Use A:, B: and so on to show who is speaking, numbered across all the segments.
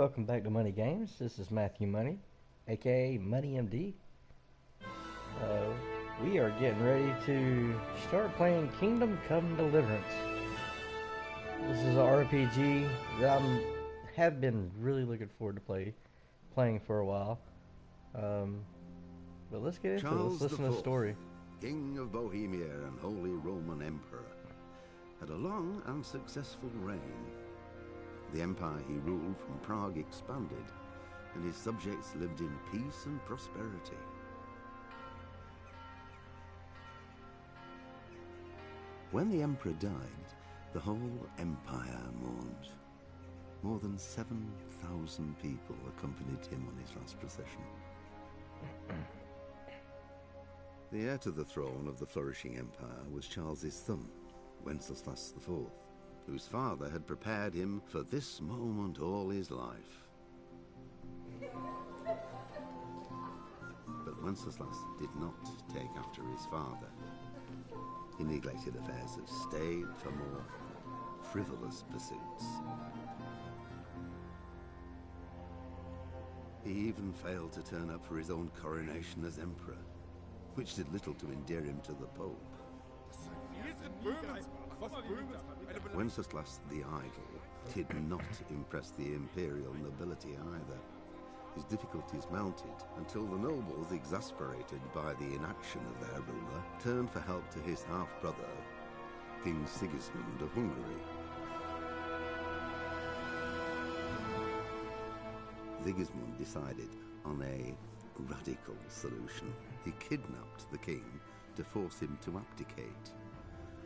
A: welcome back to Money Games. This is Matthew Money, aka Money MD. Uh, we are getting ready to start playing Kingdom Come Deliverance. This is an RPG that I have been really looking forward to playing for a while. But let's get into it. Let's listen to the story.
B: King of Bohemia and Holy Roman Emperor, had a long and successful reign. The empire he ruled from Prague expanded, and his subjects lived in peace and prosperity. When the emperor died, the whole empire mourned. More than 7,000 people accompanied him on his last procession. The heir to the throne of the flourishing empire was Charles's son, Wenceslas IV, whose father had prepared him for this moment all his life. But Wenceslas did not take after his father. He neglected affairs of state for more frivolous pursuits. He even failed to turn up for his own coronation as emperor, which did little to endear him to the Pope. Wenceslas the Idle did not impress the imperial nobility either. His difficulties mounted until the nobles, exasperated by the inaction of their ruler, turned for help to his half-brother, King Sigismund of Hungary. Sigismund decided on a radical solution. He kidnapped the king to force him to abdicate,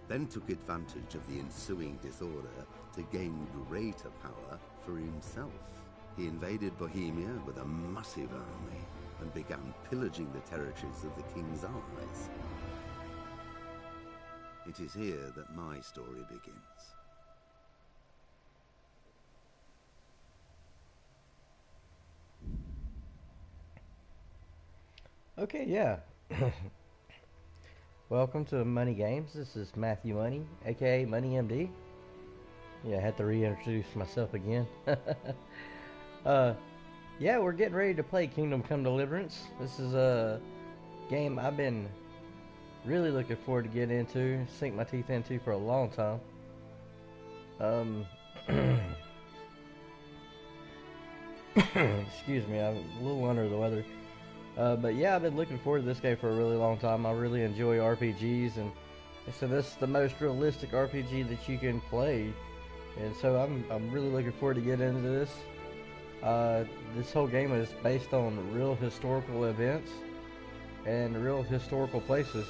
B: then took advantage of the ensuing disorder to gain greater power for himself. He invaded Bohemia with a massive army and began pillaging the territories of the king's allies. It is here that my story begins.
A: Okay, yeah. Welcome to Money Games. This is Matthew Money, aka Money MD. Yeah, I had to reintroduce myself again. Yeah, we're getting ready to play Kingdom Come Deliverance. This is a game I've been really looking forward to getting into, sink my teeth into for a long time. Excuse me, I'm a little under the weather. But yeah, I've been looking forward to this game for a really long time. I really enjoy RPGs, and so this is the most realistic RPG that you can play. And so I'm really looking forward to getting into this. This whole game is based on real historical events and real historical places.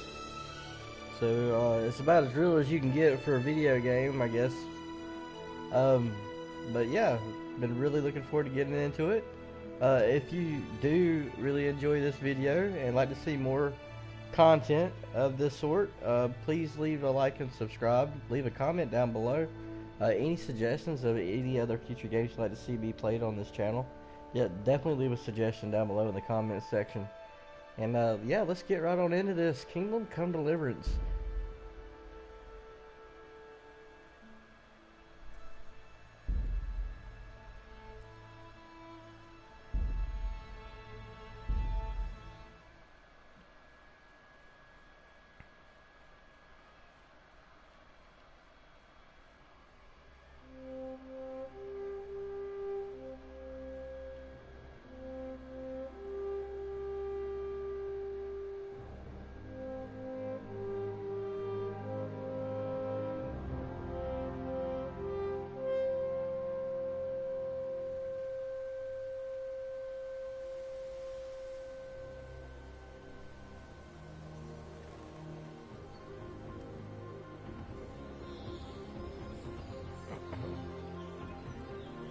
A: So it's about as real as you can get for a video game, I guess. But yeah, been really looking forward to getting into it. If you do really enjoy this video and like to see more content of this sort, please leave a like and subscribe. Leave a comment down below. Any suggestions of any other future games you'd like to see me played on this channel, yeah, definitely leave a suggestion down below in the comments section. And yeah, let's get right on into this Kingdom Come Deliverance.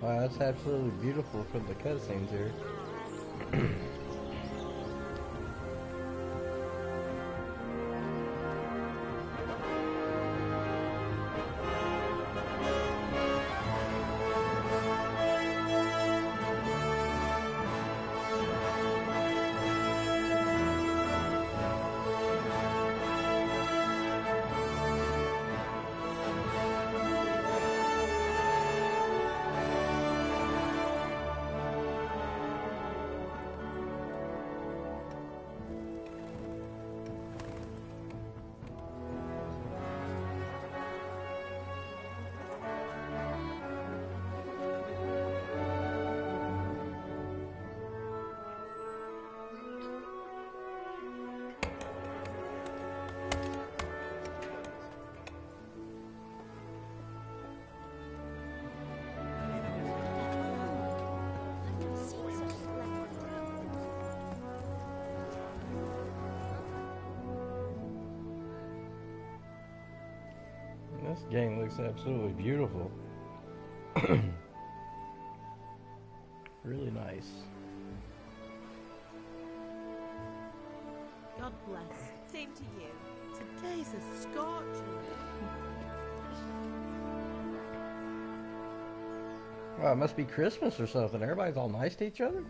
A: Wow, that's absolutely beautiful from the cutscenes here. This game looks absolutely beautiful. Really nice.
C: God bless. Same to you. Today's a scorcher.
A: Well, it must be Christmas or something. Everybody's all nice to each other.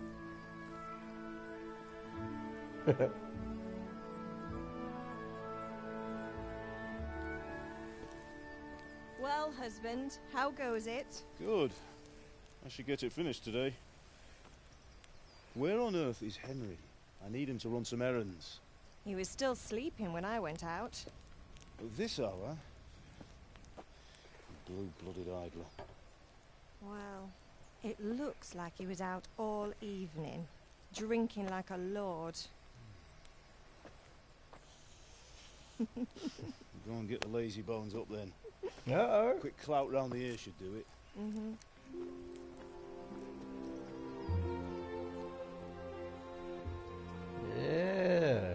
D: Well, husband, how goes it?
E: Good. I should get it finished today. Where on earth is Henry? I need him to run some errands.
D: He was still sleeping when I went out.
E: At this hour? Blue-blooded idler.
D: Well, it looks like he was out all evening, drinking like a lord.
E: Go and get the lazy bones up then.
A: Uh-oh.
E: Quick clout round the ear should do it.
D: Mm-hmm.
A: Yeah.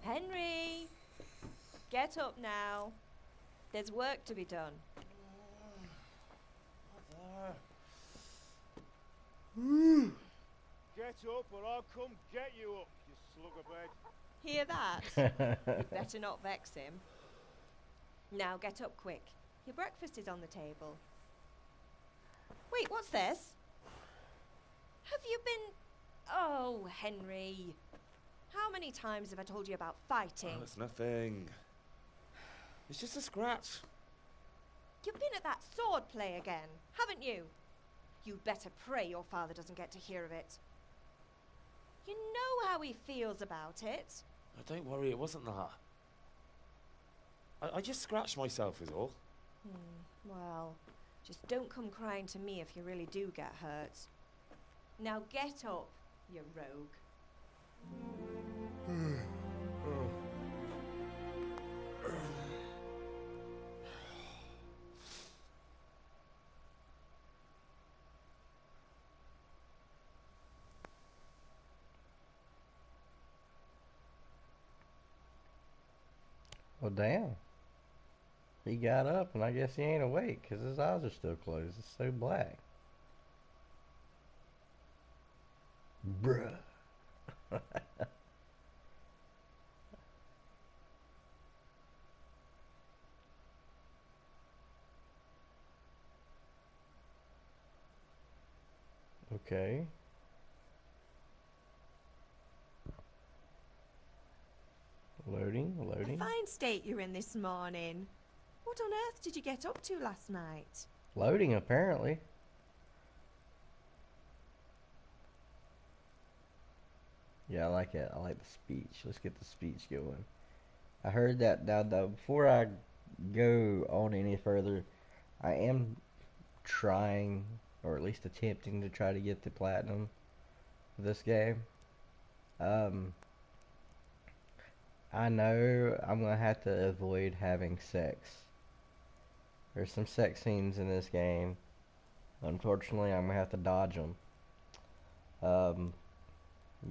D: Henry! Get up now. There's work to be done.
E: Get up or I'll come get you up, you slug of bed.
D: Hear that? You better not vex him. Now get up quick. Your breakfast is on the table. Wait, what's this? Have you been... Oh, Henry. How many times have I told you about fighting?
F: Oh, it's nothing. It's just a scratch.
D: You've been at that sword play again, haven't you? You'd better pray your father doesn't get to hear of it. You know how he feels about it.
F: Oh, don't worry, it wasn't that. I just scratched myself is all.
D: Well, just don't come crying to me if you really do get hurt. Now get up, you rogue.
A: Well, damn. He got up, and I guess he ain't awake, because his eyes are still closed. It's so black. Bruh. Okay. Loading,
C: A
A: loading.
C: fine state you're in this morning. What on earth did you get up to last night?
A: Loading, apparently. Yeah, I like it. I like the speech. Let's get the speech going. I heard that. Now, before I go on any further, I am trying, or at least attempting to try to get the platinum for this game. I know I'm gonna have to avoid having sex. There's some sex scenes in this game. Unfortunately, I'm gonna have to dodge them.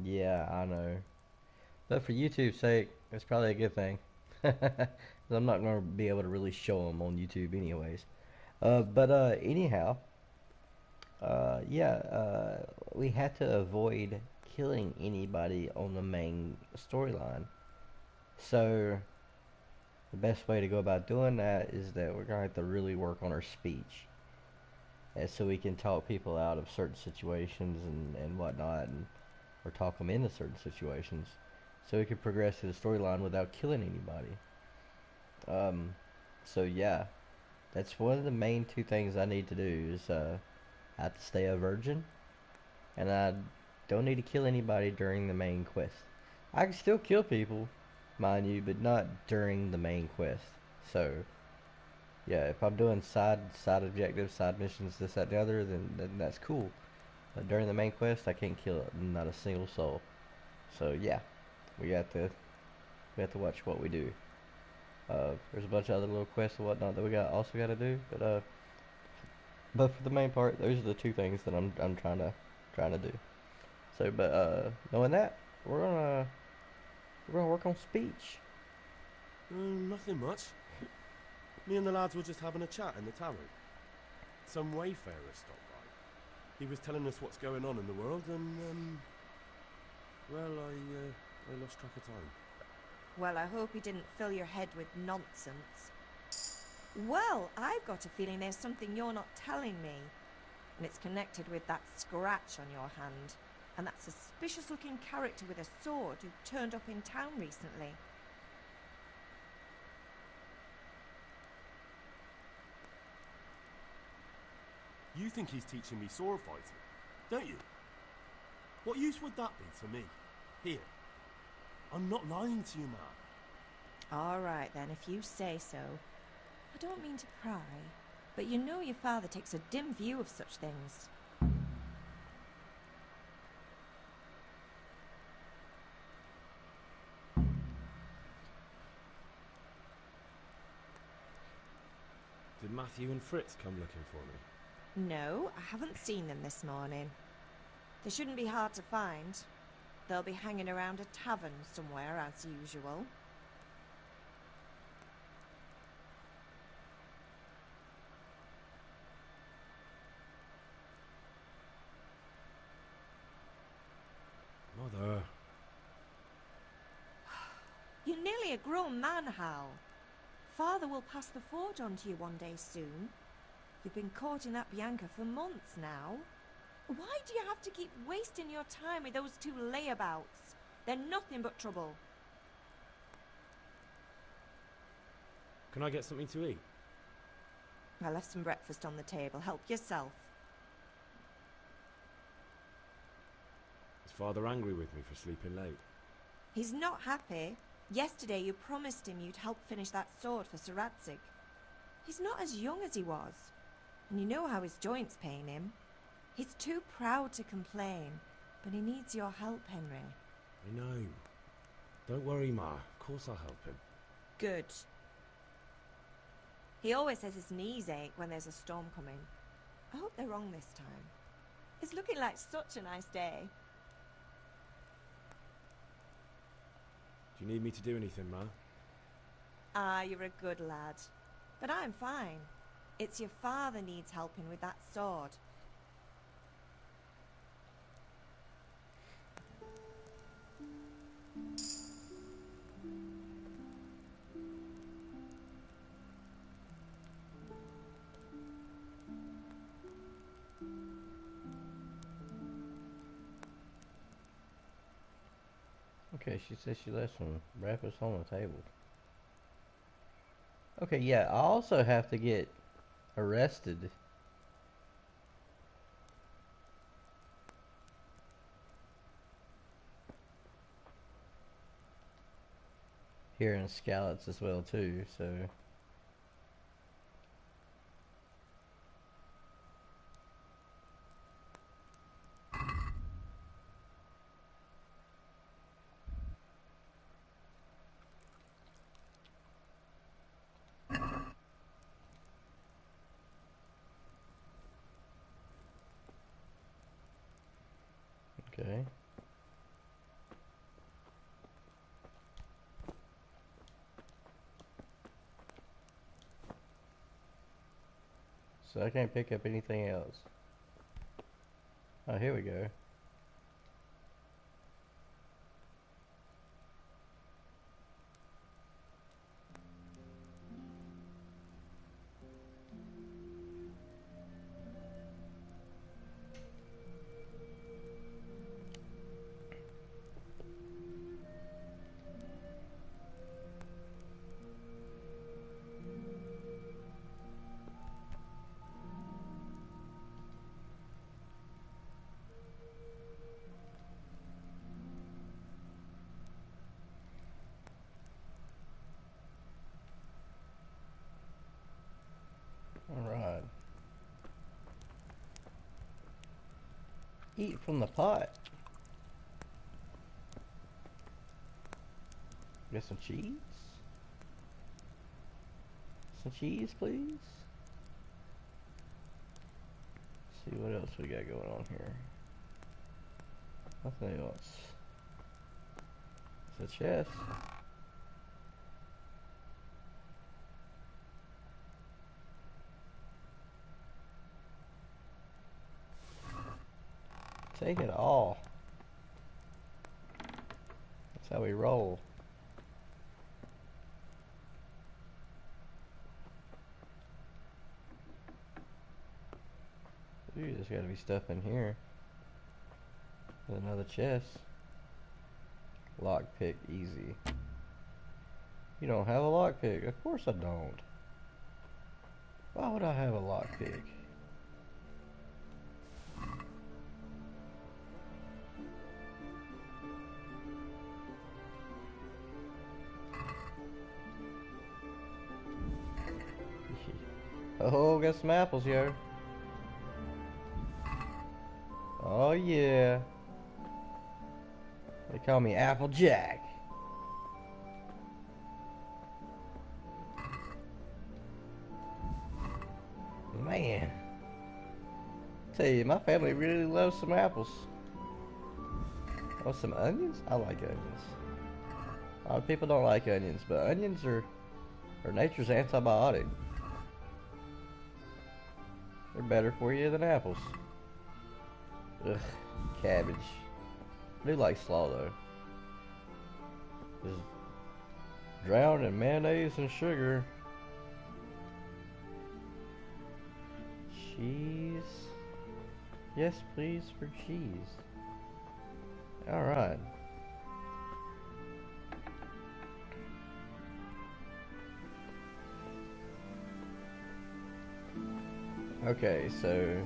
A: Yeah, I know. But for YouTube's sake, it's probably a good thing. 'Cause I'm not gonna be able to really show them on YouTube anyways. Anyhow, we had to avoid killing anybody on the main storyline. So, the best way to go about doing that is that we're going to have to really work on our speech. And so we can talk people out of certain situations and whatnot, or talk them into certain situations. So we can progress through the storyline without killing anybody. So yeah, that's one of the main two things I need to do is I have to stay a virgin, and I don't need to kill anybody during the main quest. I can still kill people, mind you, but not during the main quest. So yeah, if I'm doing side objectives, side missions, this, that, and the other, then that's cool. But during the main quest, I can't kill not a single soul. So yeah, we have to watch what we do. There's a bunch of other little quests and whatnot that we also got to do, but for the main part, those are the two things that I'm trying to do. So, knowing that, We're gonna work on speech.
G: Nothing much. Me and the lads were just having a chat in the tavern. Some wayfarer stopped by. He was telling us what's going on in the world, and well, I lost track of time.
C: Well, I hope he didn't fill your head with nonsense. Well, I've got a feeling there's something you're not telling me. And it's connected with that scratch on your hand. And that suspicious-looking character with a sword who turned up in town recently.
G: You think he's teaching me sword fighting, don't you? What use would that be to me? Here. I'm not lying to you, man.
C: All right, then, if you say so. I don't mean to pry, but you know your father takes a dim view of such things.
F: Did Matthew and Fritz come looking for me?
C: No, I haven't seen them this morning. They shouldn't be hard to find. They'll be hanging around a tavern somewhere, as usual.
F: Mother.
C: You're nearly a grown man, Hal. Father will pass the forge on to you one day soon. You've been courting that Bianca for months now. Why do you have to keep wasting your time with those two layabouts? They're nothing but trouble.
F: Can I get something to eat?
C: I left some breakfast on the table. Help yourself.
F: Is Father angry with me for sleeping late?
C: He's not happy. Yesterday you promised him you'd help finish that sword for Sir Radzig. He's not as young as he was. And you know how his joints pain him. He's too proud to complain, but he needs your help, Henry.
F: I know. Don't worry, Ma. Of course I'll help him.
C: Good. He always says his knees ache when there's a storm coming. I hope they're wrong this time. It's looking like such a nice day.
F: Do you need me to do anything, Ma?
C: Ah, you're a good lad. But I'm fine. It's your father needs helping with that sword.
A: Okay, she says she left some breakfast on the table. Okay, yeah, I also have to get arrested. Here in Skalitz as well too, so okay. So I can't pick up anything else. Oh, here we go. Alright. Eat from the pot. Get some cheese? Some cheese, please? See what else we got going on here. Nothing else. It's a chest. Take it all. That's how we roll. Ooh, there's gotta be stuff in here. There's another chest. Lockpick easy. You don't have a lockpick? Of course I don't. Why would I have a lockpick? Oh, got some apples, yo. Oh, yeah. They call me Applejack. Man. Tell you, my family really loves some apples. Oh, some onions? I like onions. A lot of people don't like onions, but onions are nature's antibiotic. They're better for you than apples. Ugh, cabbage. I do like slaw though. Just drowned in mayonnaise and sugar. Cheese. Yes, please, for cheese. Alright. Okay, so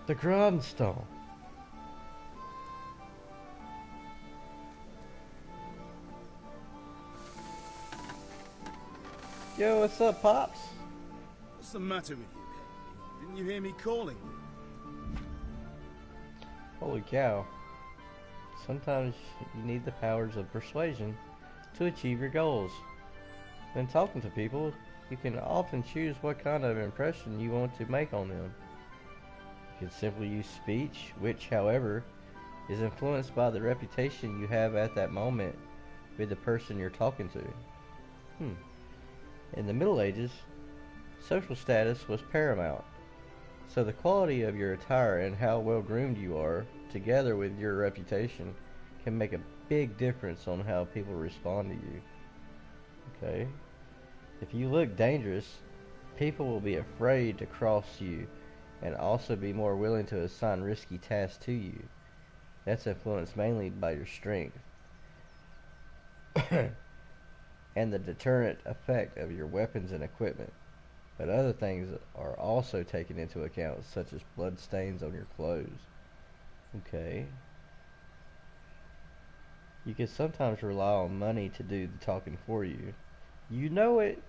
A: the grindstone. Yo, what's up, Pops?
E: What's the matter with you? Didn't you hear me calling you?
A: Holy cow. Sometimes you need the powers of persuasion to achieve your goals. When talking to people, you can often choose what kind of impression you want to make on them. You can simply use speech, which, however, is influenced by the reputation you have at that moment with the person you're talking to. In the Middle Ages, social status was paramount, so the quality of your attire and how well groomed you are, together with your reputation, can make a big difference on how people respond to you. Okay? If you look dangerous, people will be afraid to cross you and also be more willing to assign risky tasks to you. That's influenced mainly by your strength and the deterrent effect of your weapons and equipment. But other things are also taken into account, such as blood stains on your clothes. Okay. You can sometimes rely on money to do the talking for you. You know it.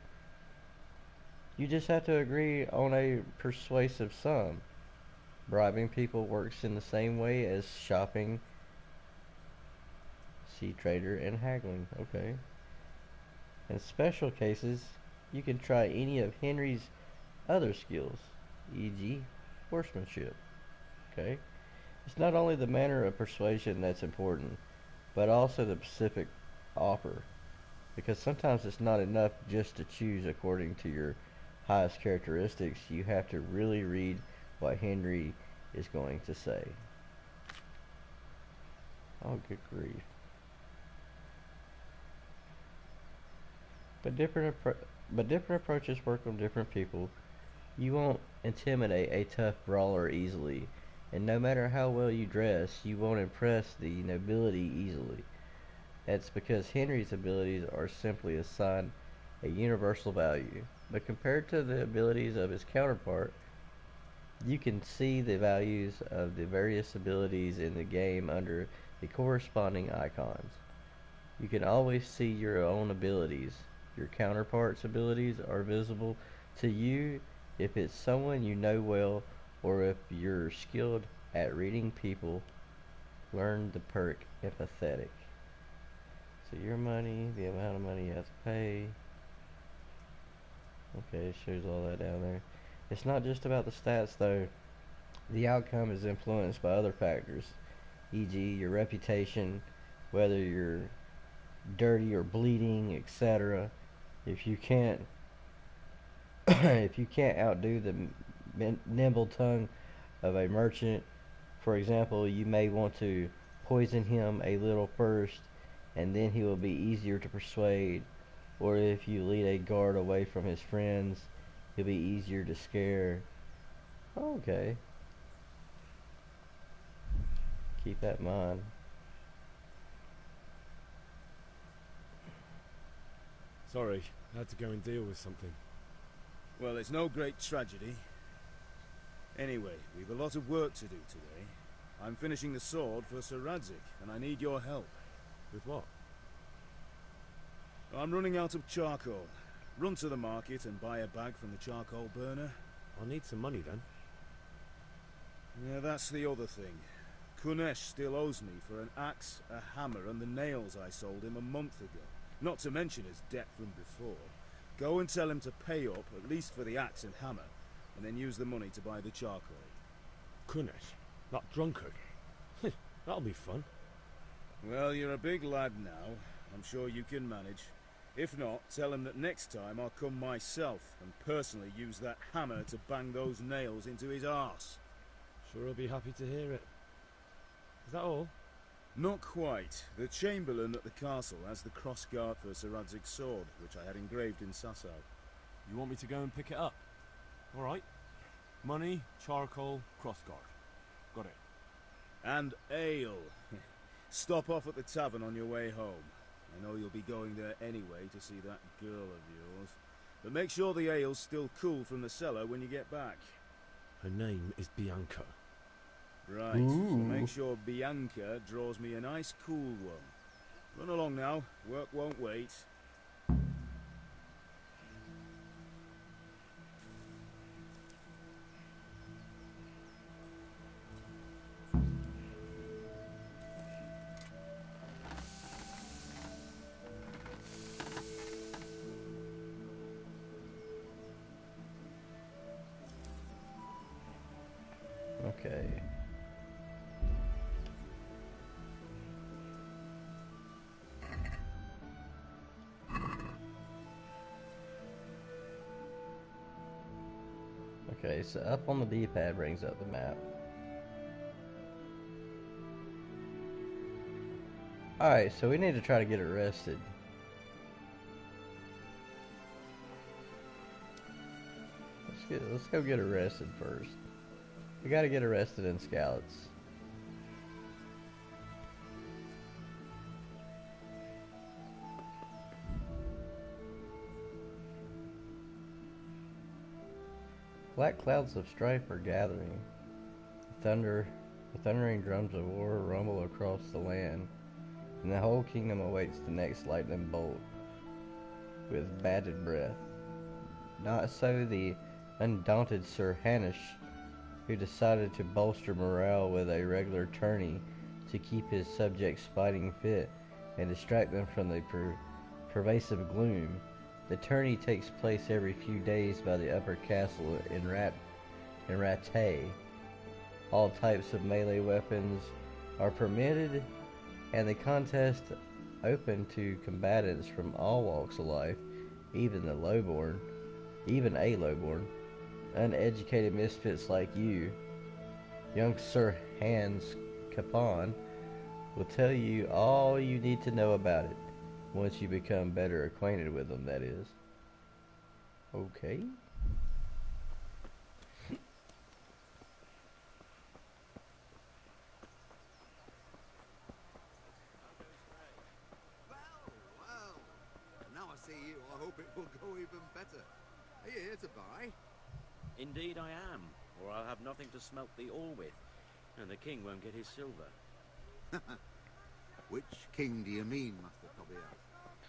A: You just have to agree on a persuasive sum. Bribing people works in the same way as shopping, sea trader, and haggling. Okay. In special cases, you can try any of Henry's other skills, e.g., horsemanship. Okay? It's not only the manner of persuasion that's important, but also the specific offer. Because sometimes it's not enough just to choose according to your highest characteristics. You have to really read what Henry is going to say. Oh, good grief. But different approaches work on different people. You won't intimidate a tough brawler easily, and no matter how well you dress, you won't impress the nobility easily. That's because Henry's abilities are simply assigned a universal value. But compared to the abilities of his counterpart, you can see the values of the various abilities in the game under the corresponding icons. You can always see your own abilities. Your counterpart's abilities are visible to you if it's someone you know well, or if you're skilled at reading people. Learn the perk empathetic. So your money, the amount of money you have to pay. Okay, it shows all that down there. It's not just about the stats though. The outcome is influenced by other factors, e.g., your reputation, whether you're dirty or bleeding, etc. If you can't, if you can't outdo the nimble tongue of a merchant, for example, you may want to poison him a little first, and then he will be easier to persuade. Or if you lead a guard away from his friends, he'll be easier to scare. Okay. Keep that in mind.
G: Sorry, I had to go and deal with something.
E: Well, it's no great tragedy. Anyway, we've a lot of work to do today. I'm finishing the sword for Sir Radzig, and I need your help.
G: With what?
E: I'm running out of charcoal. Run to the market and buy a bag from the charcoal burner.
G: I'll need some money then.
E: Yeah, that's the other thing. Kunesh still owes me for an axe, a hammer, and the nails I sold him a month ago. Not to mention his debt from before. Go and tell him to pay up, at least for the axe and hammer, and then use the money to buy the charcoal.
G: Kunesh? That drunkard? That'll be fun.
E: Well, you're a big lad now. I'm sure you can manage. If not, tell him that next time I'll come myself and personally use that hammer to bang those nails into his arse.
G: Sure he'll be happy to hear it. Is that all?
E: Not quite. The Chamberlain at the castle has the crossguard for Sir Radzig's sword, which I had engraved in Sasau.
G: You want me to go and pick it up? Alright. Money, charcoal, crossguard. Got it.
E: And ale. Stop off at the tavern on your way home. I know you'll be going there anyway to see that girl of yours. But make sure the ale's still cool from the cellar when you get back.
G: Her name is Bianca.
E: Right,
A: Ooh.
E: so make sure Bianca draws me a nice cool one. Run along now, work won't wait.
A: Okay. Okay, so up on the D-pad brings up the map. Alright, so we need to try to get arrested. Let's go get arrested first. We gotta get arrested in Scouts. Black clouds of strife are gathering. The thundering drums of war rumble across the land, and the whole kingdom awaits the next lightning bolt with bated breath. Not so the undaunted Sir Hanush, who decided to bolster morale with a regular tourney to keep his subjects fighting fit and distract them from the pervasive gloom. The tourney takes place every few days by the upper castle in Rattay. All types of melee weapons are permitted, and the contest open to combatants from all walks of life, even a lowborn. Uneducated misfits like you, young Sir Hans Capon, will tell you all you need to know about it, once you become better acquainted with them, that is. Okay.
B: Well. Now I see you, I hope it will go even better. Are you here to buy?
H: Indeed I am, or I'll have nothing to smelt the ore with, and the king won't get his silver.
B: Which king do you mean, Master Tobias?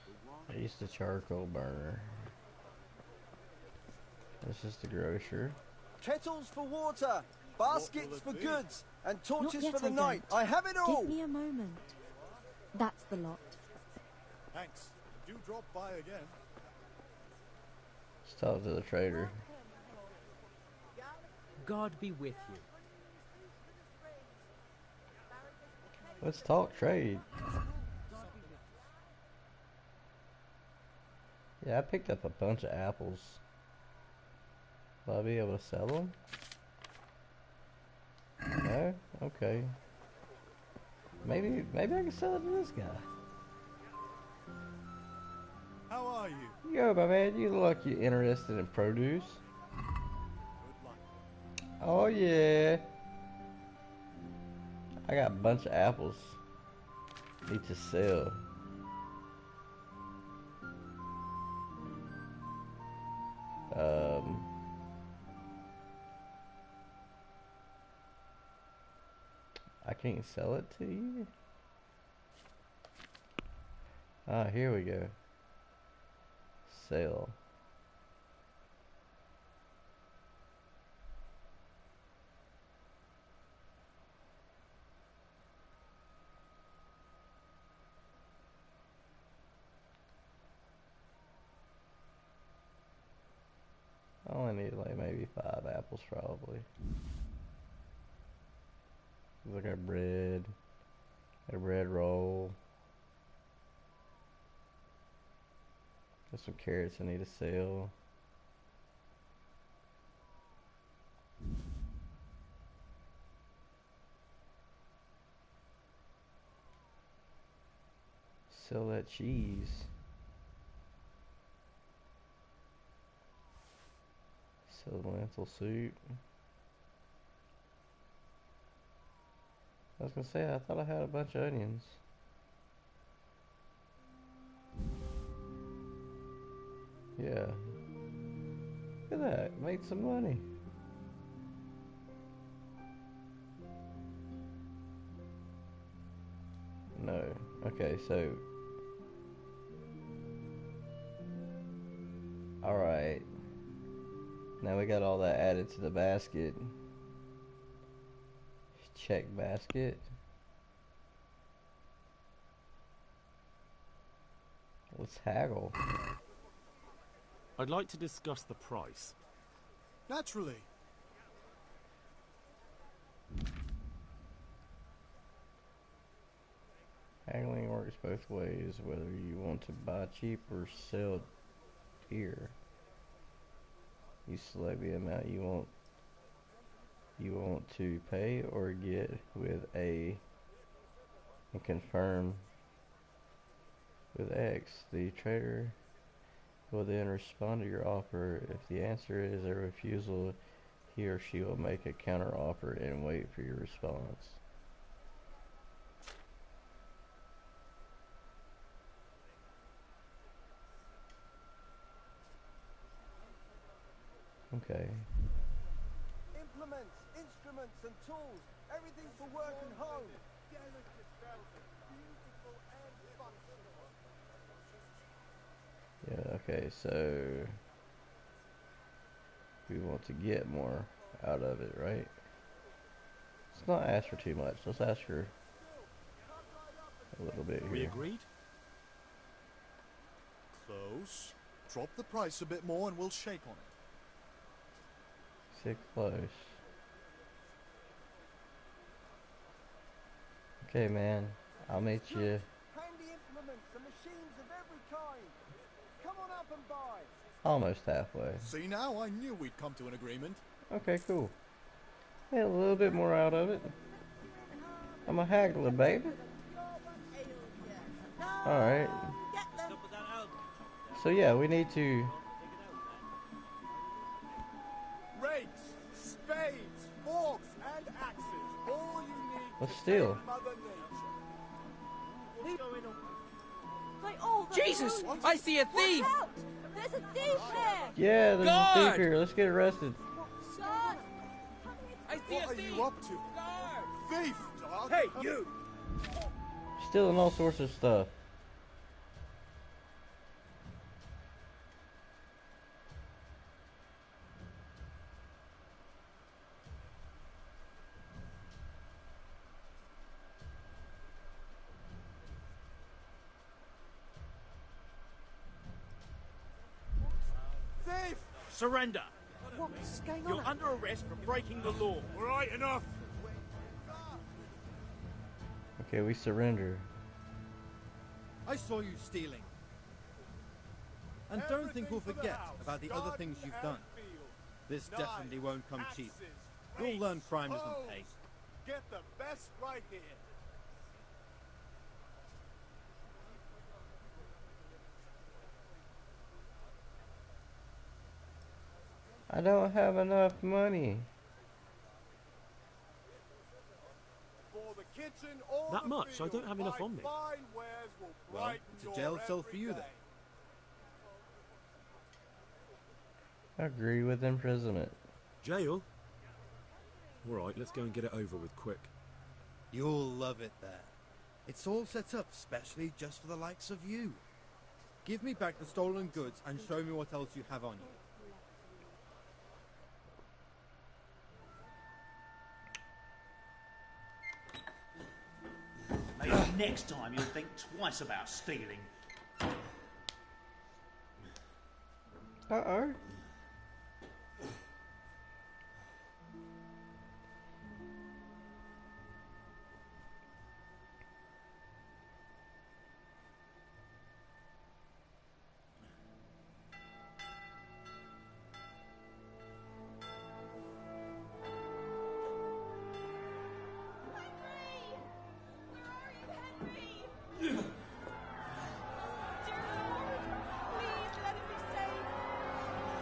B: The one...
A: He's the charcoal burner. This is the grocer.
I: Kettles for water, baskets for goods, and torches
J: Not yet,
I: for the
J: I
I: night.
J: don't.
I: I have it all!
J: Give me a moment. That's the lot.
K: Thanks. Do drop by again.
A: Let's talk to the trader.
L: God be with you.
A: Let's talk trade. Yeah, I picked up a bunch of apples. Will I be able to sell them? No? Okay. Maybe I can sell it to this guy.
K: How are you?
A: Yo, my man, you look like you're interested in produce.
K: Good luck.
A: Oh, yeah. I got a bunch of apples. Need to sell. I can't sell it to you. Ah, here we go. Sell. I only need like maybe 5 apples probably. Look at bread. Got a bread roll. Got some carrots I need to sell. Sell that cheese. Sell the lentil soup. I was gonna say, I thought I had a bunch of onions. Yeah. Look at that, made some money. No. Okay, so. Alright. Now we got all that added to the basket. Check basket. Let's haggle.
G: I'd like to discuss the price.
K: Naturally.
A: Haggling works both ways, whether you want to buy cheap or sell dear. You select the amount you want to pay or get with A and confirm with X. The trader will then respond to your offer. If the answer is a refusal, he or she will make a counter offer and wait for your response. Okay.
I: Implements, instruments and tools. Everything for work and home.
A: Yeah, okay, so we want to get more out of it, right? Let's not ask for too much. Let's ask for a little bit
G: We
A: here.
G: agreed?
K: Close. Drop the price a bit more and we'll shake on it.
A: Sit close. Okay, man. I'll meet you.
I: Handy implements and machines of every kind. Come on up and buy.
A: Almost halfway.
K: See now, I knew we'd come to an agreement.
A: Okay, cool. Yeah, a little bit more out of it. I'm a haggler, baby. Alright. So yeah, we need to...
K: Rakes, spades, forks, and axes. All you need
A: Let's
K: to
A: steal.
K: save Mother Nature.
F: Jesus! I see a thief!
J: Watch out! There's a thief here!
A: Yeah, there's a
F: Guard!
A: thief here. Let's get arrested.
J: Son!
F: I see
K: What
F: a
K: are
F: thief!
K: you up to?
F: Guard!
K: Thief, dog!
F: Hey, you!
A: Stealing all sorts of stuff.
K: Thief!
H: Surrender!
I: What's going
H: You're
I: on?
H: under arrest for breaking the law.
K: All right, enough.
A: Okay, we surrender.
L: I saw you stealing. And don't think we'll forget about the other things you've done. This definitely won't come cheap. You'll learn crime doesn't pay.
K: Get the best right here.
A: I don't have enough money.
K: For the kitchen or
G: That
K: the
G: much? I
K: field,
G: don't have enough
K: my
G: on me.
K: fine wares will
L: Well,
K: brighten
L: it's a
K: your
L: jail cell for
K: every
L: you then.
K: day.
A: I agree with imprisonment.
G: Jail? Alright, let's go and get it over with quick.
L: You'll love it there. It's all set up specially just for the likes of you. Give me back the stolen goods and show me what else you have on you.
M: Maybe next time you'll think twice about stealing.
A: Uh-oh.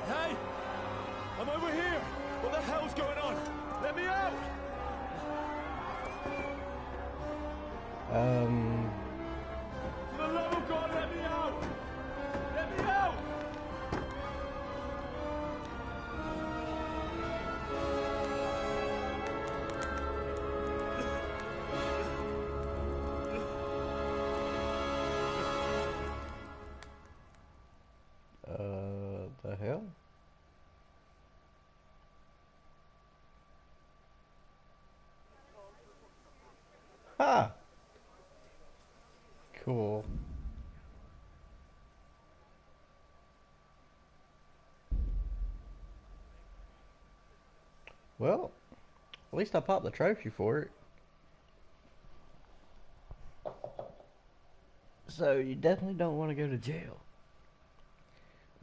G: Hey! I'm over here! What the hell's going on? Let me out! For the love of God, let me out! Let me out!
A: The hell? Ha! Cool. Well, at least I popped the trophy for it. So you definitely don't want to go to jail.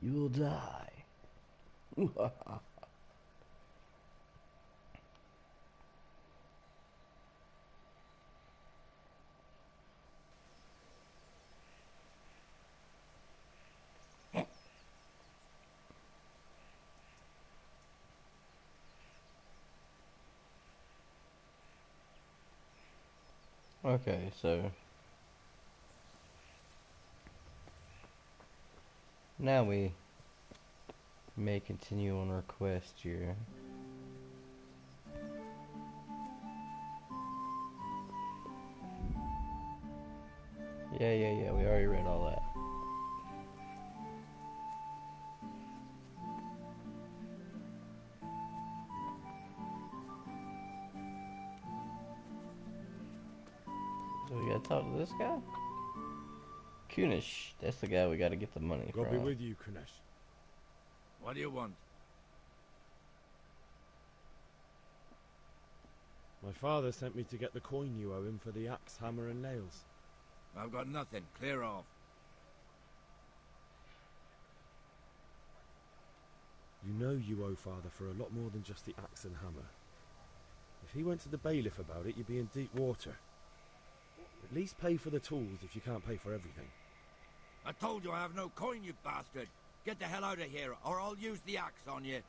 A: You will die. Okay, so now we may continue on our quest here. Yeah, we already read all that. So we gotta talk to this guy? Kunish, that's the guy we gotta get the money
G: God
A: from.
G: be with you, Kunesh.
N: What do you want?
G: My father sent me to get the coin you owe him for the axe, hammer and nails.
N: I've got nothing. Clear off.
G: You know you owe father for a lot more than just the axe and hammer. If he went to the bailiff about it, you'd be in deep water. At least pay for the tools if you can't pay for everything.
N: I told you I have no coin, you bastard. Get the hell out of here, or I'll use the axe on you.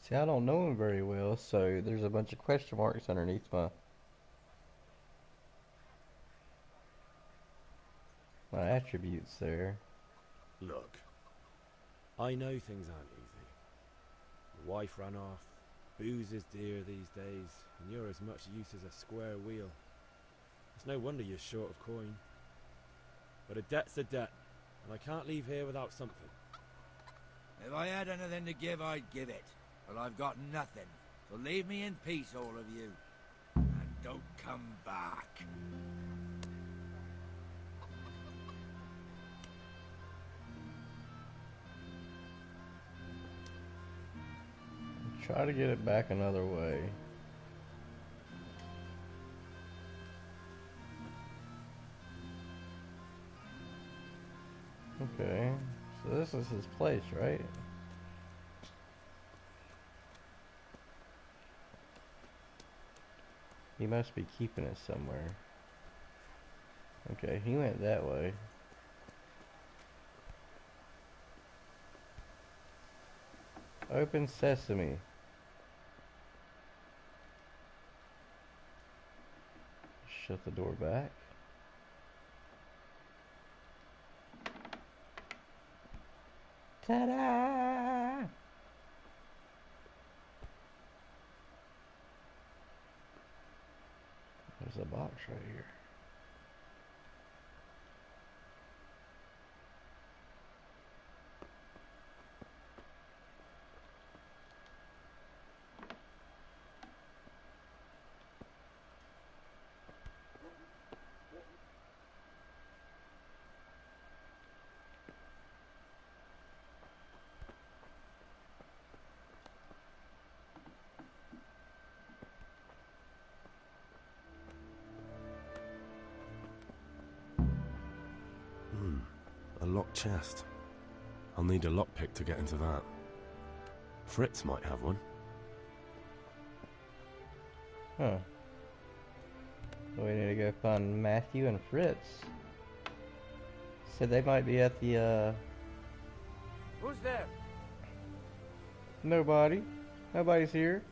A: See, I don't know him very well, so there's a bunch of question marks underneath my attributes there.
G: Look, I know things aren't easy. The wife ran off, booze is dear these days, and you're as much use as a square wheel. It's no wonder you're short of coin. But a debt's a debt, and I can't leave here without something.
N: If I had anything to give, I'd give it. But I've got nothing. So leave me in peace, all of you. And don't come back.
A: try to get it back another way. Okay, so this is his place, right? He must be keeping it somewhere. Okay, he went that way. Open sesame. Shut the door back. Ta-da! There's a box right here.
G: A locked chest. I'll need a lockpick to get into that. Fritz might have one.
A: Huh. We need to go find Matthew and Fritz. Said they might be at the,
I: Who's there?
A: Nobody. Nobody's here.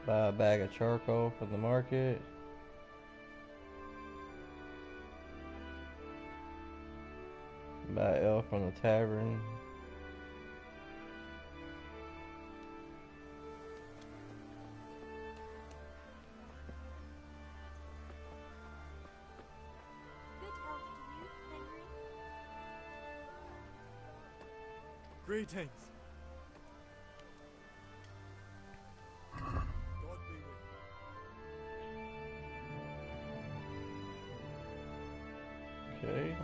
A: Buy a bag of charcoal from the market. Buy ale from the tavern.
J: Good health to you, Henry.
L: Greetings. God be with you.
A: Okay.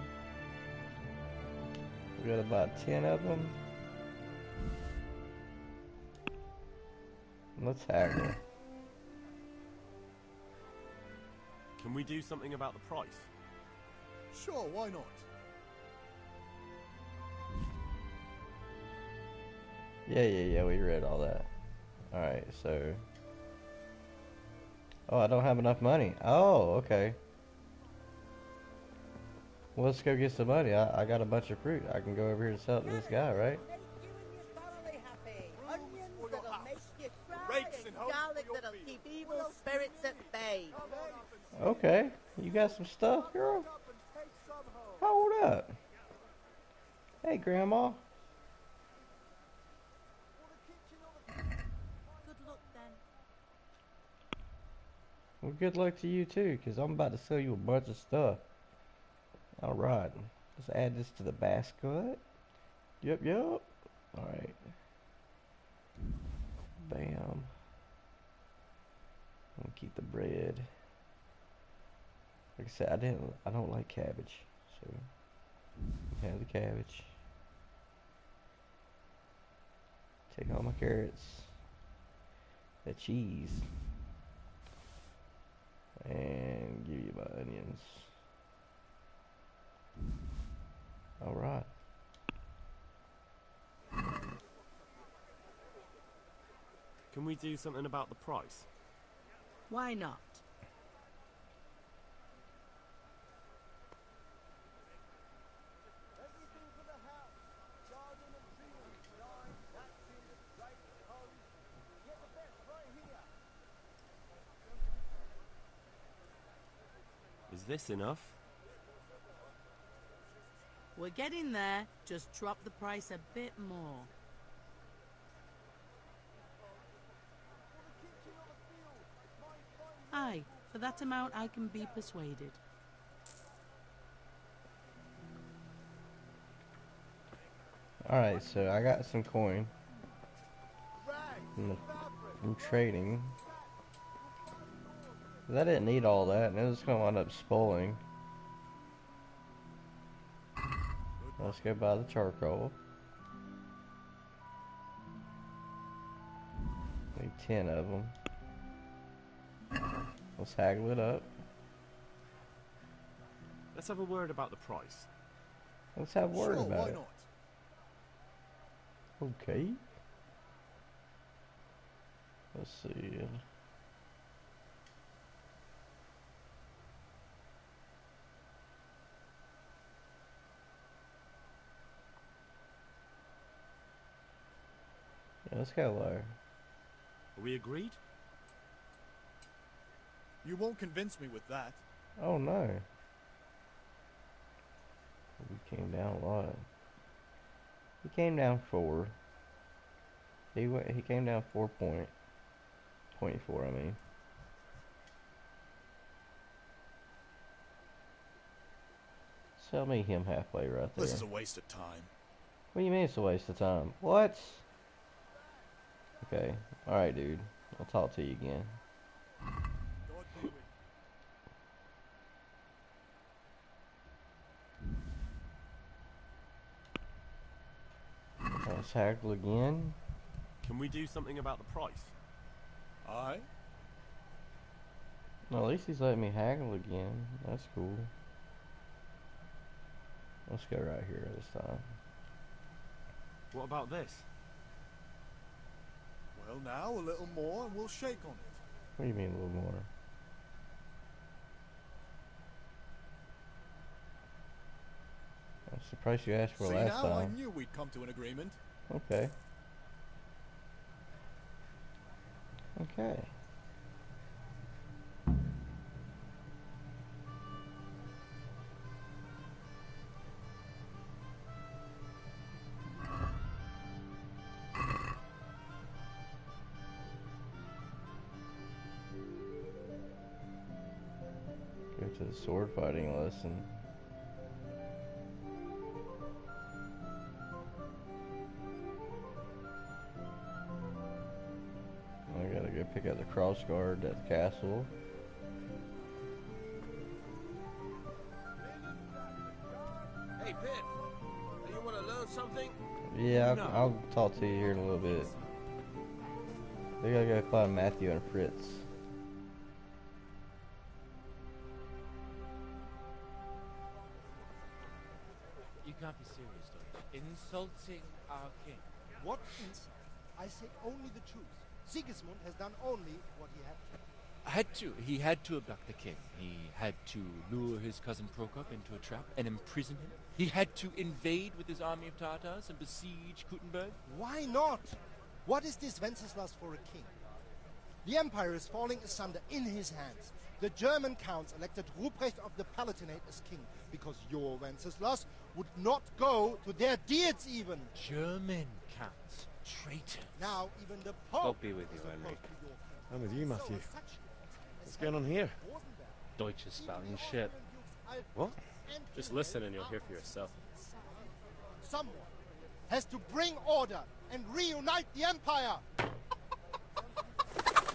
A: We got about 10 of them. Let's haggle.
G: Can we do something about the price?
K: Sure, why not?
A: Yeah, we read all that. Alright, so... Oh, I don't have enough money. Oh, okay. Well, let's go get some money. I got a bunch of fruit. I can go over here and sell it to this guy, right?
O: Onions that'll make you cry, and garlic that'll keep evil spirits at bay.
A: Okay. You got some stuff, girl? Hold up. Hey, Grandma.
O: Good luck then.
A: Well, good luck to you, too, because I'm about to sell you a bunch of stuff. Alright. Let's add this to the basket. Yep. Alright. Bam. I'm gonna keep the bread. Like I said, I don't like cabbage, so have the cabbage. Take all my carrots, the cheese, and give you my onions. All right.
G: Can we do something about the price?
O: Why not?
G: Is this enough?
O: We're getting there. Just drop the price a bit more. Aye, for that amount I can be persuaded.
A: Alright, so I got some coin from trading. I didn't need all that, and it was going to wind up spoiling. Let's go buy the charcoal. Need 10 of them. Let's haggle it up.
G: Let's have a word about the price.
A: Let's have a word about
K: why
A: it.
K: not?
A: Okay. Let's see. Yeah, let's go low.
G: Are we agreed?
K: You won't convince me with that.
A: Oh no. We came down a lot. He came down 4. He came down 4.24, I mean. Sell me him halfway right there.
K: This is a waste of time.
A: What do you mean it's a waste of time? What? Okay. Alright, dude. I'll talk to you again.
K: God be with you.
A: Let's haggle again.
G: Can we do something about the price?
K: Aye?
A: Well, at least he's letting me haggle again. That's cool. Let's go right here this time.
G: What about this?
K: Well, now a little more and we'll shake on it.
A: What do you mean a little more? That's the price you asked for
K: See,
A: last
K: now I
A: time.
K: knew we'd come to an agreement.
A: Okay. Okay. Go to the sword fighting lesson. I gotta go pick up the cross guard at the castle.
F: Hey, Pip, you want to learn something?
A: Yeah,
F: No.
A: I'll talk to you here in a little bit. We gotta go find Matthew and Fritz.
P: You can't be serious, Deutsch. Insulting our king.
Q: What insult? I say only the truth. Sigismund has done only what he had to.
P: He had to abduct the king. He had to lure his cousin Prokop into a trap and imprison him. He had to invade with his army of Tartars and besiege Kuttenberg.
Q: Why not? What is this Wenceslas for a king? The empire is falling asunder in his hands. The German counts elected Ruprecht of the Palatinate as king because your Wenceslas would not go to their deeds even.
P: German counts. Traitor.
Q: Now even the Pope
R: God be with you,
Q: is
R: Henry.
Q: opposed to your king.
R: I'm with you, Matthew.
Q: So such
R: What's going on here?
S: Deutsch is spouting shit.
R: What?
S: Just listen and you'll hear for yourself.
Q: Someone has to bring order and reunite the empire.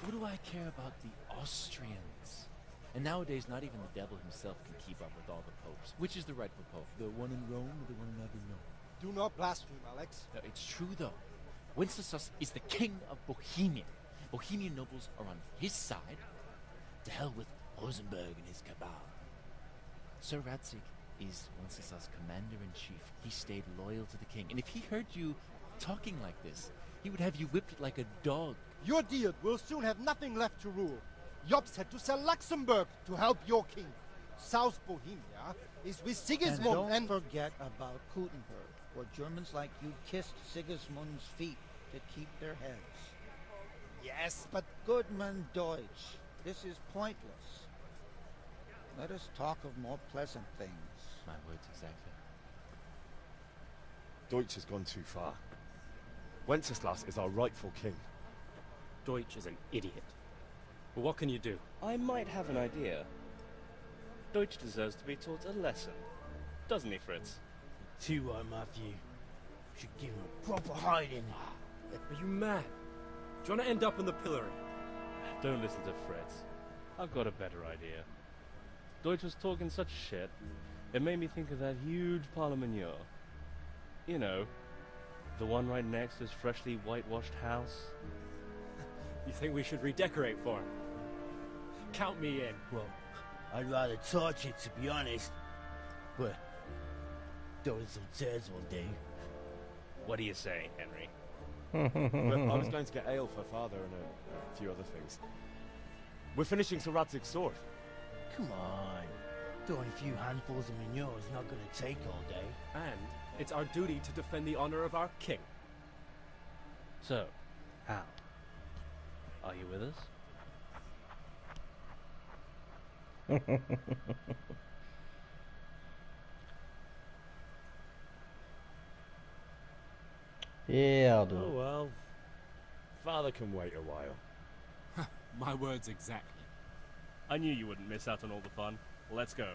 P: What do I care about the Austrians? And nowadays, not even the devil himself can keep up with all the popes. Which is the rightful pope? The one in Rome or the one in Avignon?
Q: Do not blaspheme, Alex.
P: No, it's true, though. Wenceslas is the king of Bohemia. Bohemian nobles are on his side. To hell with Rosenberg and his cabal. Sir Radzig is Wenceslas' commander-in-chief. He stayed loyal to the king. And if he heard you talking like this, he would have you whipped like a dog.
Q: Your Diet will soon have nothing left to rule. Jobst had to sell Luxembourg to help your king. South Bohemia is with Sigismund
T: And don't forget about Kuttenberg, where Germans like you kissed Sigismund's feet to keep their heads.
Q: Yes, but
T: Goodman Deutsch, this is pointless. Let us talk of more pleasant things.
P: My words exactly.
R: Deutsch has gone too far. Wenceslas is our rightful king.
S: Deutsch is an idiot. But what can you do? I might have an idea. Deutsch deserves to be taught a lesson. Doesn't he, Fritz?
M: Too right, Matthew. Should give him a proper hiding.
S: Are you mad? Do you want to end up in the pillory? Don't listen to Fritz. I've got a better idea. Deutsch was talking such shit, it made me think of that huge Parlement. You know, the one right next to his freshly whitewashed house.
F: You think we should redecorate for him? Count me in.
M: Well, I'd rather torch it, to be honest. But throwing some tears will do.
S: What do you say, Henry?
R: But I was going to get ale for Father and a few other things. We're finishing Sir Radzig's sword.
M: Come on. Throwing a few handfuls of manure is not going to take all day.
F: And it's our duty to defend the honor of our king.
S: So, Hal, are you with us?
A: Yeah, I'll do it.
R: Oh well. Father can wait a while.
F: My words exactly.
S: I knew you wouldn't miss out on all the fun. Let's go.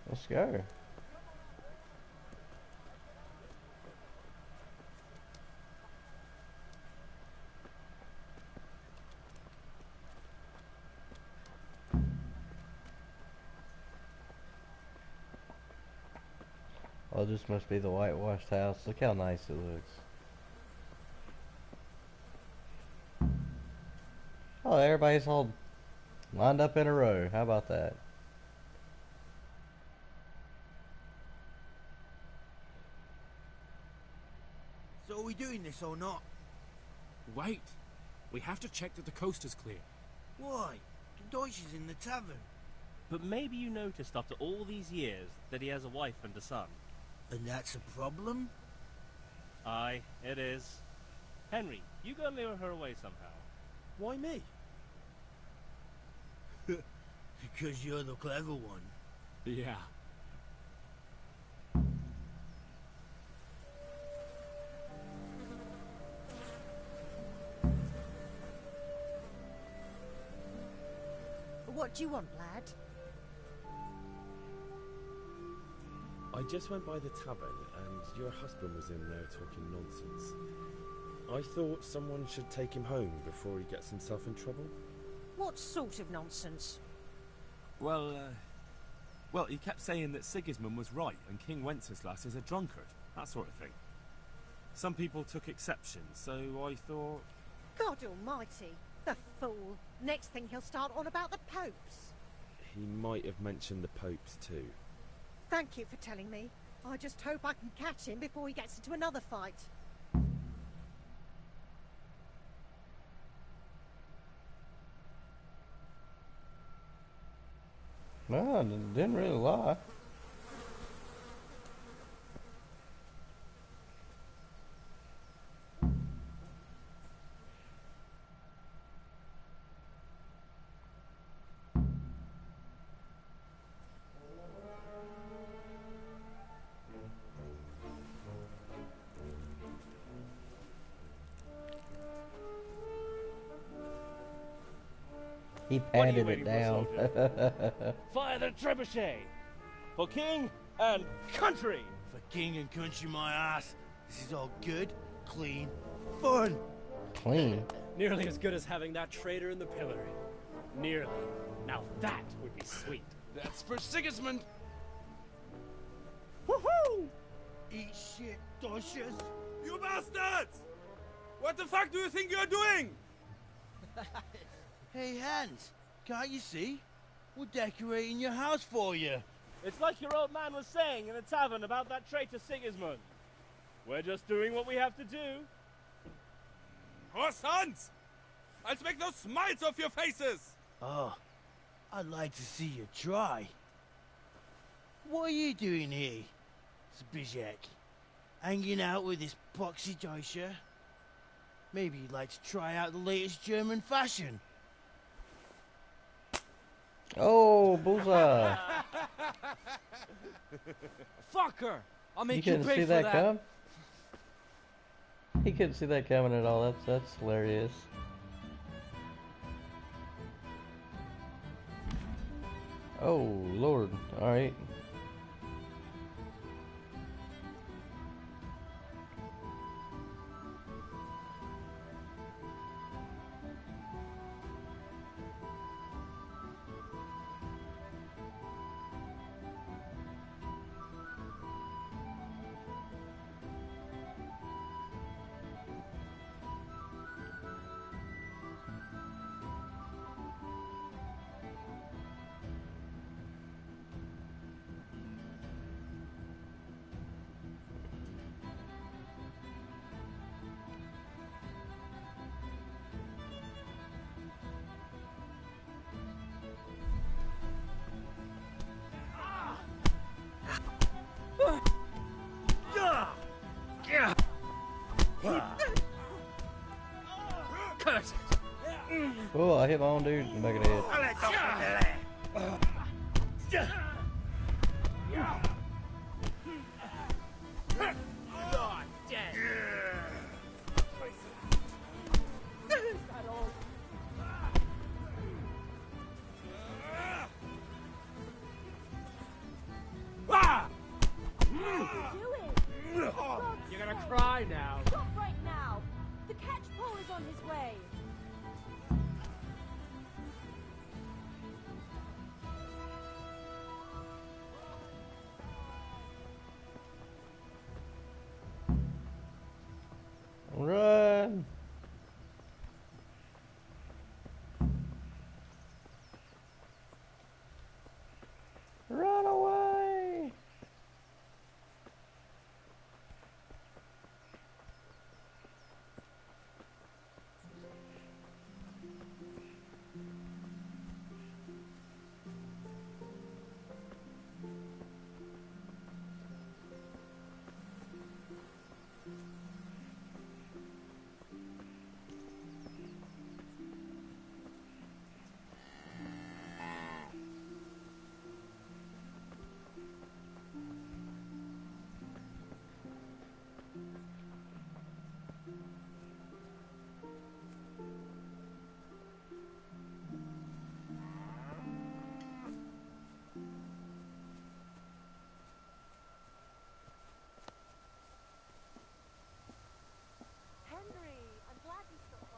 A: Let's go. Oh, this must be the whitewashed house. Look how nice it looks. Oh, everybody's all lined up in a row. How about that?
N: So are we doing this or not?
F: Wait. We have to check that the coast is clear.
N: Why? The Deutsch is in the tavern.
S: But maybe you noticed after all these years that he has a wife and a son.
N: And that's a problem?
S: Aye, it is. Henry, you go lure her away somehow.
F: Why me?
N: Because you're the clever one.
F: Yeah.
O: What do you want, lad?
R: I just went by the tavern and your husband was in there talking nonsense. I thought someone should take him home before he gets himself in trouble.
O: What sort of nonsense?
F: Well, he kept saying that Sigismund was right and King Wenceslas is a drunkard, that sort of thing. Some people took exception, so I thought...
O: God almighty, the fool. Next thing he'll start on about the popes.
R: He might have mentioned the popes too.
O: Thank you for telling me. I just hope I can catch him before he gets into another fight.
A: No, didn't really lie. He patted it down.
S: Fire the trebuchet! For king and country!
M: For king and country, my ass. This is all good, clean, fun.
A: Clean?
F: Nearly as good as having that traitor in the pillory. Nearly. Now that would be sweet.
M: That's for Sigismund.
F: Woohoo!
M: Eat shit, Deutsches.
F: You bastards! What the fuck do you think you're doing?
M: Hey, Hans, can't you see? We're decorating your house for you.
S: It's like your old man was saying in the tavern about that traitor Sigismund. We're just doing what we have to do.
F: Horse sons! I'll make those smiles off your faces!
M: Oh, I'd like to see you try. What are you doing here, Zbigniew? Hanging out with this poxy Deutscher? Maybe you'd like to try out the latest German fashion.
A: Oh, bullseye!
F: Fucker! I'll make
A: You
F: you
A: couldn't
F: pay
A: see
F: for
A: that come? He couldn't see that coming at all. That's hilarious. Oh, Lord. Alright. Oh, I hit my own dude in the back of the head.
J: You're gonna cry now. Stop right now. The catchpole is on his way.
A: Run! Run away!
J: Henry, I'm glad you stopped by.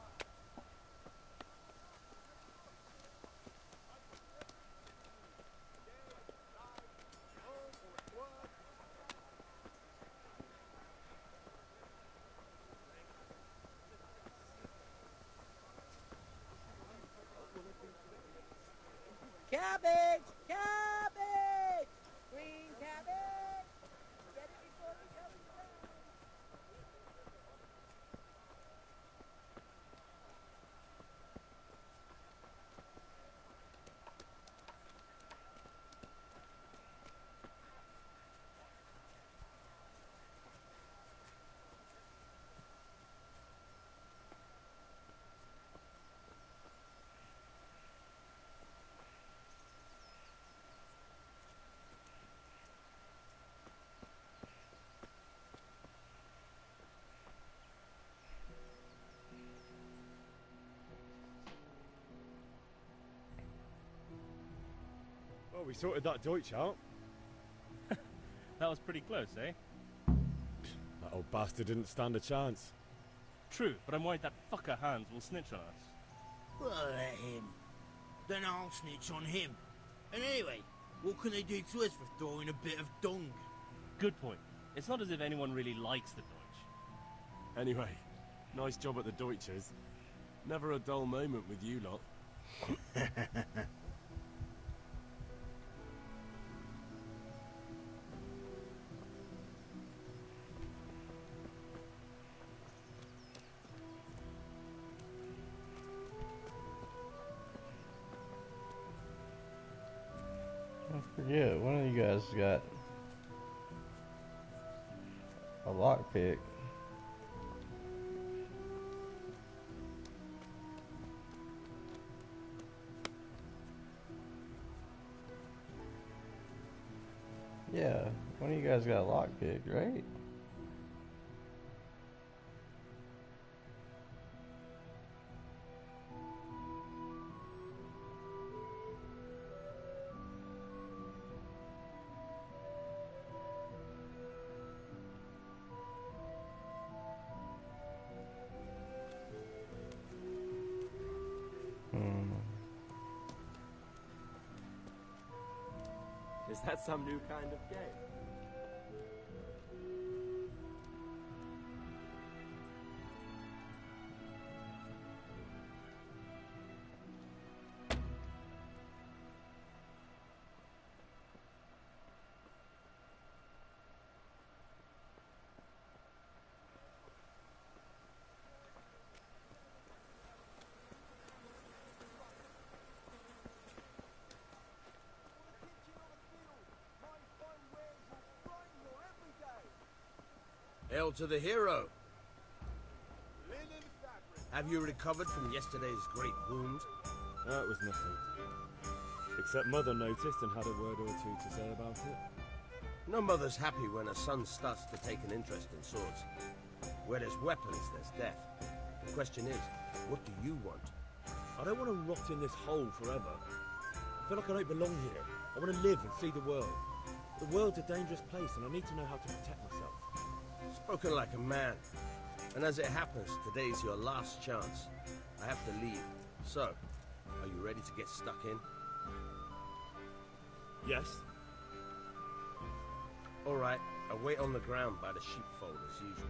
O: Cabbage! Cabbage! Green cabbage! Get it before it goes down.
R: Well, we sorted that Deutsch out.
S: That was pretty close, eh?
R: That old bastard didn't stand a chance.
S: True, but I'm worried that fucker Hans will snitch on us.
M: Well, let him. Then I'll snitch on him. And anyway, what can they do to us for throwing a bit of dung?
S: Good point. It's not as if anyone really likes the Deutsch.
R: Anyway, nice job at the Deutsches. Never a dull moment with you lot.
A: I forget, one of you guys got a lockpick. Yeah, one of you guys got a lockpick, right?
G: Is that some new kind of game?
N: Hail to the hero.
K: Linen fabric,
U: Have you recovered from yesterday's great wound?
R: It was nothing. Except Mother noticed and had a word or two to say about it.
U: No mother's happy when her son starts to take an interest in swords. Where there's weapons, there's death. The question is, what do you want?
R: I don't want to rot in this hole forever. I feel like I don't belong here. I want to live and see the world. The world's a dangerous place and I need to know how to protect myself.
U: Spoken like a man. And as it happens, today's your last chance. I have to leave. So, are you ready to get stuck in?
R: Yes.
U: All right, I'll wait on the ground by the sheepfold as usual.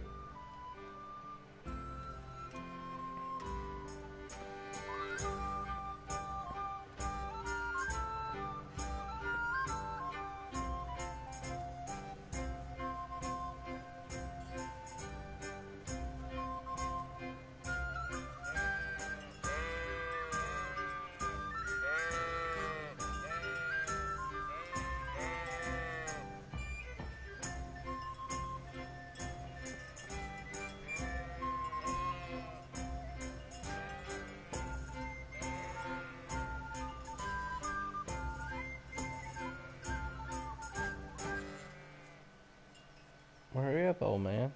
A: Hurry up, old man.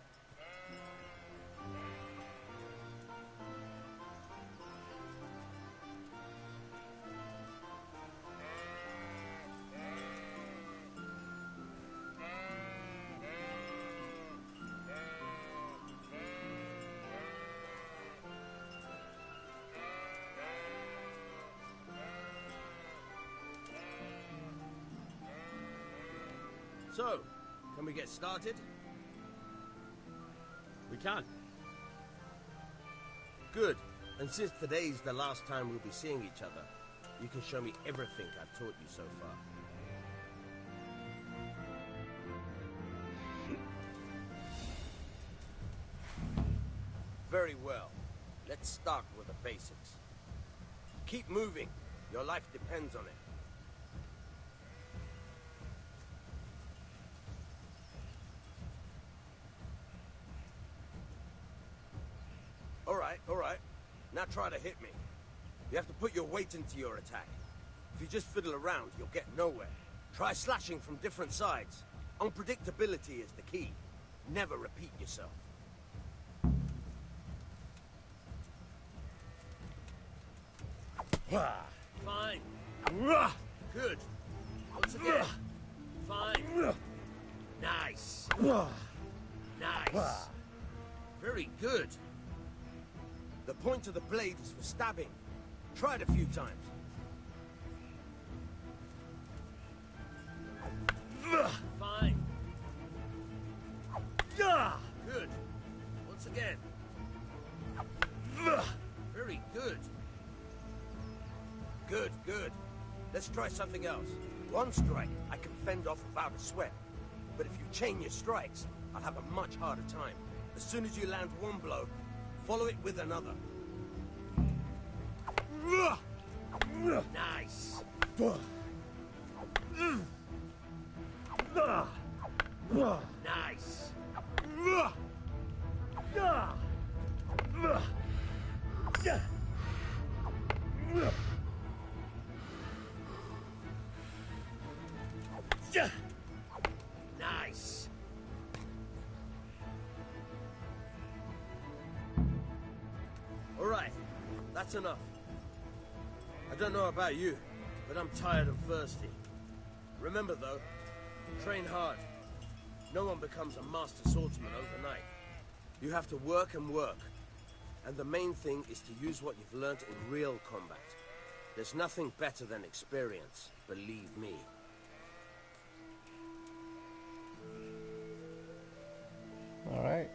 U: So, can we get started?
R: We can.
U: Good. And since today's the last time we'll be seeing each other, you can show me everything I've taught you so far. Very well. Let's start with the basics. Keep moving. Your life depends on it. All right. Now try to hit me. You have to put your weight into your attack. If you just fiddle around, you'll get nowhere. Try slashing from different sides. Unpredictability is the key. Never repeat yourself. Fine. Good. Once again. Fine. Nice. Nice. Very good. The point of the blade is for stabbing. Try it a few times. Fine. Good. Once again. Very good. Good. Let's try something else. One strike, I can fend off without a sweat. But if you chain your strikes, I'll have a much harder time. As soon as you land one blow, follow it with another. Nice. Nice. Nice. All right, that's enough. I don't know about you, but I'm tired and thirsty. Remember though, train hard. No one becomes a master swordsman overnight. You have to work and work. And the main thing is to use what you've learned in real combat. There's nothing better than experience, believe me.
A: All right.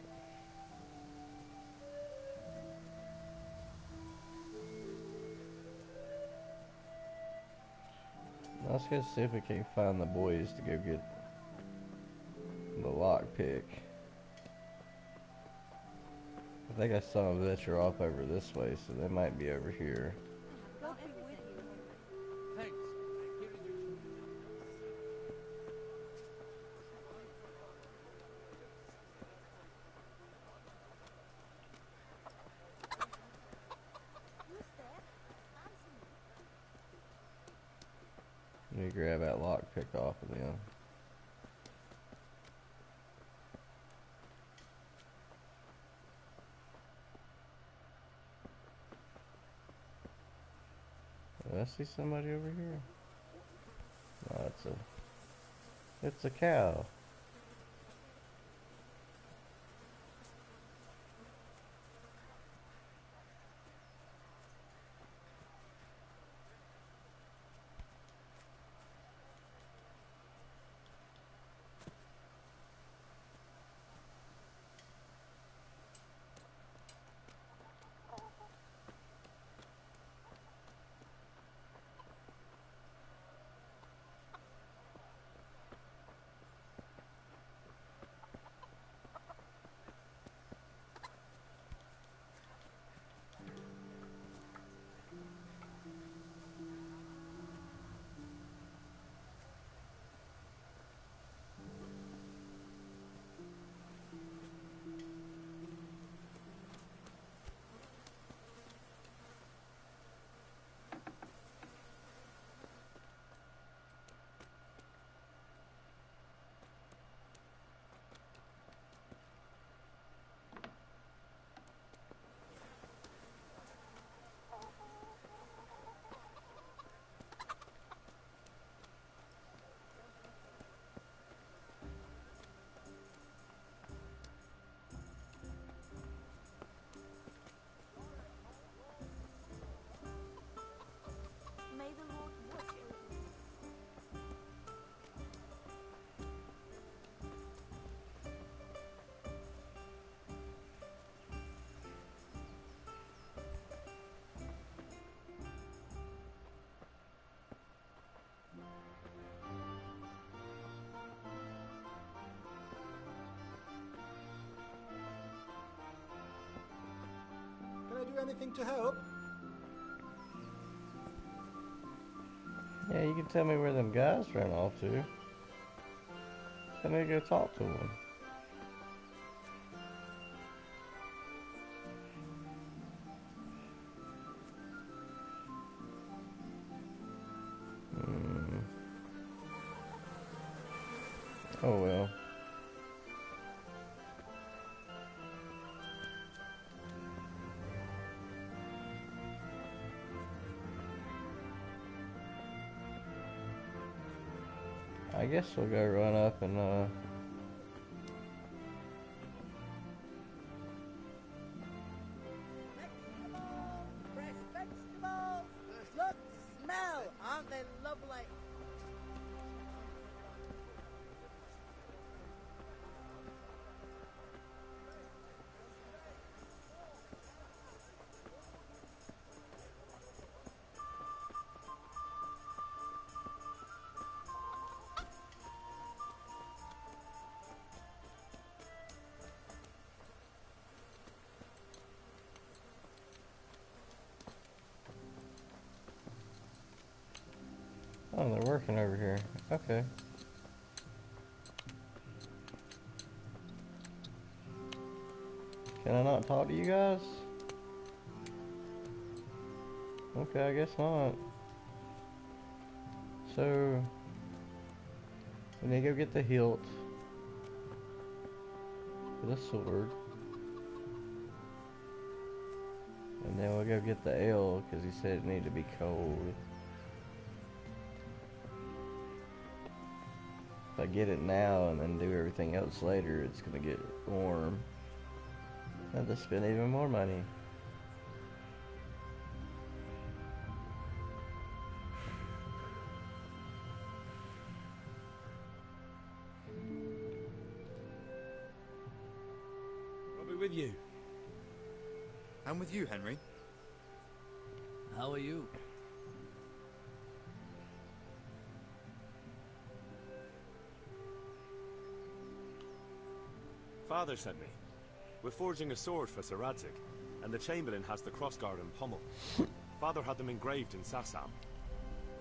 A: Let's go see if we can find the boys to go get the lockpick. I think I saw them venture off over this way, so they might be over here. Let me grab that lockpick off of them. Did I see somebody over here? No, it's a cow.
J: May the Lord watch over you.
Q: Can I do anything to help?
A: Yeah, you can tell me where them guys ran off to. I need to go talk to them. Oh well. I guess we'll go run up and
O: Fresh vegetables! Look, smell! Aren't they lovely?
A: oh, they're working over here. Okay. Can I not talk to you guys? Okay, I guess not. So, we need to go get the hilt for the sword. And then we'll go get the ale, because he said it needed to be cold. If I get it now and then do everything else later, it's going to get warm. I have to spend even more money.
F: I'll be with you.
L: I'm with you, Henry.
D: How are you?
F: Father sent me. We're forging a sword for Sir Radzig, and the Chamberlain has the crossguard and pommel. Father had them engraved in Sassam.